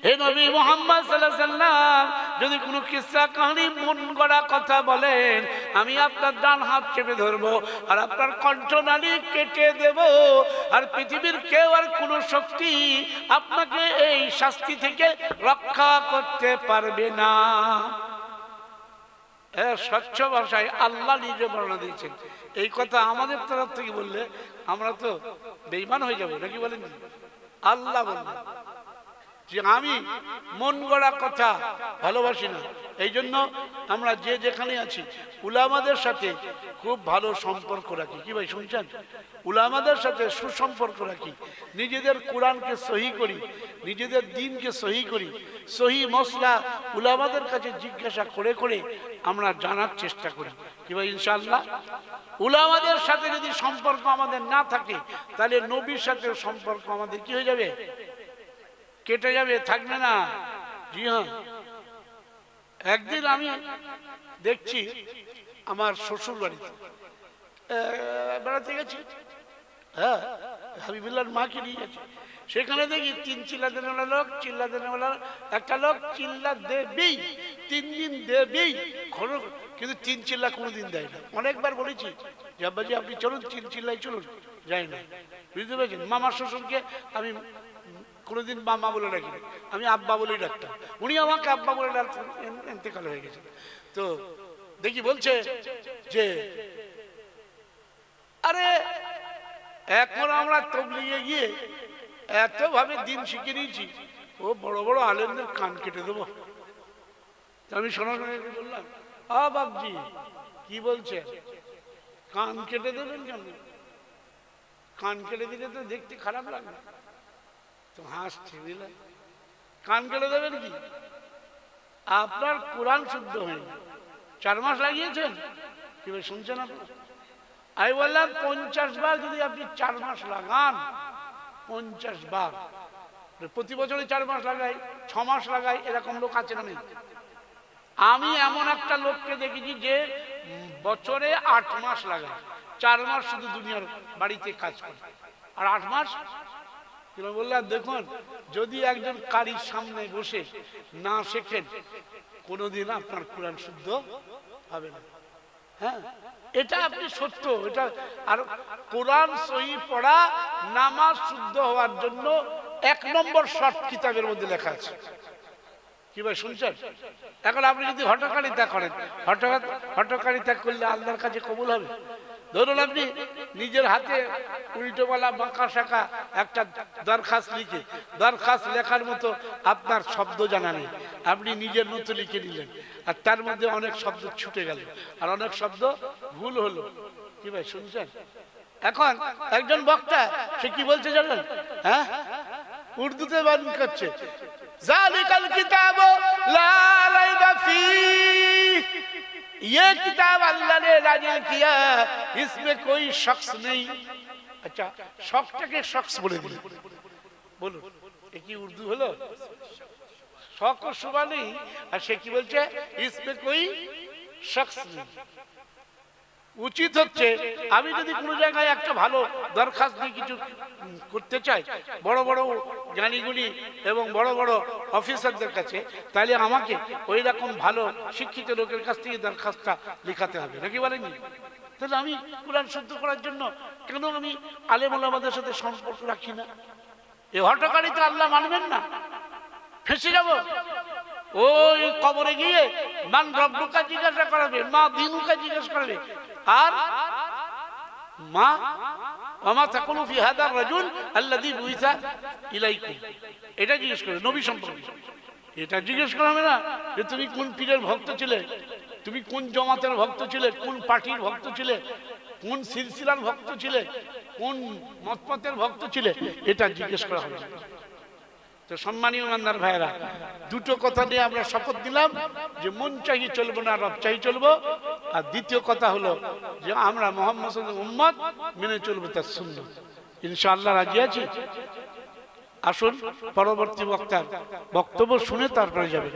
হে নবী মুহাম্মদ সাল্লাল্লাহু আলাইহি ওয়াসাল্লাম, যদি কোনো কিসসা কাহিনী মন গড়া কথা বলেন, আমি আপনার ডান হাত চেপে ধরবো আর আপনার কণ্ঠনালী কেটে দেব, আর পৃথিবীর কেউ আর কোনো শক্তি আপনাকে এই শাস্তি থেকে রক্ষা করতে পারবে না। স্বচ্ছ ভাষায় আল্লাহ নিজে বর্ণনা দিয়েছেন। এই কথা আমাদের তরফ থেকে বললে আমরা তো বেঈমান হয়ে যাব, নাকি বলেন? আল্লাহ বললেন যে আমি মন গড়া কথা ভালোবাসি না। এই জন্য আমরা যে যেখানে আছি উলামাদের সাথে খুব ভালো সম্পর্ক রাখি। কি ভাই শুনছেন? উলামাদের সাথে সুসম্পর্ক রাখি, নিজেদের কোরআনকে সহি করি, নিজেদের দ্বীনকে সহি করি, সহি মসলা উলামাদের কাছে জিজ্ঞাসা করে করে আমরা জানার চেষ্টা করি। কি ভাই ইনশাআল্লাহ? উলামাদের সাথে যদি সম্পর্ক আমাদের না থাকে, তাহলে নবীর সাথে সম্পর্ক আমাদের কি হয়ে যাবে? কেটে যাবে, থাকবে না। জি হ্যাঁ, একদিন আমি দেখছি আমার শ্বশুর বাড়িতে বেড়াতে গেছি, হ্যাঁ, হাবিবুল্লাহর মাকে নিয়ে গেছি। সেখানে দেখি 3 চিল্লা দেনেওয়ালা লোক, চিল্লা দেনেওয়ালা একটা লোক চিল্লা দেবেই, 3 দিন দেবেই, কিন্তু 3 চিল্লা কোনোদিন দেয় না। অনেকবার বলেছি যে আব্বাজি আপনি চলুন, 3 চিল্লাই চলুন, যায় না। বুঝতে পেরেছেন? মামার শ্বশুরকে আমি কোনোদিন মামা বলে ডাকি, আমি আব্বা বলেই ডাকতাম, উনি আমাকে আব্বা বলে ডাকতেন, ইন্তেকাল হয়ে গেছে। তো দেখি বলছে যে আরে এখন আমরা তবলিগে গিয়ে এত ভাবে দিন শিখে নিয়েছি, ও বড় বড় আলেমদের কান কেটে দেবো। আমি সনাতনীকে বললাম, বাবজি কি বলছে, কান কেটে দেবেন কেন? কান কেটে দিলে তো দেখতে খারাপ লাগে। তো হাসছে, বুঝলেন? কান কেটে দেবেন কি? আপনার কোরআন শুদ্ধ হয়নি, 4 মাস লাগিয়েছেন, কি শুনছেন আপনার? আমি বললাম 50 বার যদি আপনি 4 মাস লাগান, 50 বার, প্রতি বছরে 4 মাস লাগাই, 6 মাস লাগাই, এরকম লোক আছে না নেই? আমি এমন একটা লোককে দেখেছি যে বছরে 8 মাস লাগায়, 4 মাস শুধু দুনিয়ার বাড়িতে কাজ করে, আর 8 মাস বললাম দেখুন, যদি একজন কারির সামনে বসে না শেখেন, কোনোদিন আপনার কোরআন শুদ্ধ হবে না। হ্যাঁ, এটা আপনি সত্য, এটা। আর কোরআন সহি পড়া নামাজ শুদ্ধ হওয়ার জন্য 1 নম্বর শর্ত কিতাবের মধ্যে লেখা আছে। কি ভাই শুনছেন? এখন আপনি যদি হঠকারিতা করেন, হঠকারিতা করলে আল্লাহর কাছে কবুল হবে? ধরুন আপনি নিজের হাতে উল্টোবেলা বাঁকা শাখা একটা দরখাস্ত লিখে, দরখাস্ত লেখার মতো আপনার শব্দ জানা নেই, আপনি নিজের মতো লিখে নিলেন, আর তার মধ্যে অনেক শব্দ ছুটে গেল, আর অনেক শব্দ ভুল হলো। কি ভাই শুনছেন? এখন একজন বক্তা, সে কি বলছে জানেন? হ্যাঁ, উর্দুতে বান করছে, জালিকাল কিতাব লা রাইবা ফীহ, ये किताब अल्लाह ने नाजिल किया, इसमें कोई शख्स नहीं। अच्छा, শখটাকে শখস বলে দিল। বলুন, এ কি উর্দু হলো? শখ ও শুভা নেই, আর সে কি বলছে? इसमें कोई शख्स नहीं। উচিত হচ্ছে, আমি যদি কোনো জায়গায় একটা ভালো দরখাস্ত দিয়ে কিছু করতে চাই, বড় বড় জ্ঞানীগুলি এবং বড় বড় অফিসারদের কাছে, তাহলে আমাকে ওই রকম ভালো শিক্ষিত লোকের কাছ থেকে দরখাস্তটা লেখাতে হবে, নাকি বলেনি? তাহলে আমি কোরআন শুদ্ধ করার জন্য কেন আমি আলেম ওলামাদের সাথে সম্পর্ক রাখি না? এই হঠকারিতা আল্লাহ মানবেন না, ফেঁসে যাব। ওই কবরে গিয়ে মান রব্বুকা জিজ্ঞাসা করাবে, মা দিনুকা জিজ্ঞাসা করবে, আর মা ওমা তাকুলু ফি হাদার রাজুল আল্লাযী বুইসা ইলাইকুম, এটা জিজ্ঞেস করবে নবী সম্পর্কে। এটা জিজ্ঞেস করা হবে না যে তুমি কোন পীরের ভক্ত ছিলে, তুমি কোন জমাতের ভক্ত ছিলে, কোন পার্টির ভক্ত ছিলে, কোন সিলসিলার ভক্ত ছিলে, কোন মতপথের ভক্ত ছিলে, এটা জিজ্ঞেস করা হবে। তো সম্মানীয় ইমানদার ভাইরা, দুটো কথা নিয়ে আমরা শপথ দিলাম যে মন চাহি চলবো না, রব চাহি চলবো। আর দ্বিতীয় কথা হলো যে আমরা মুহাম্মদ সাল্লাল্লাহু আলাইহি উম্মত, মেনে চলবো তার সুন্নাত। ইনশাআল্লাহ রাজি আছি? আসুন পরবর্তী বক্তার বক্তব্য শুনে তারপরে যাবেন।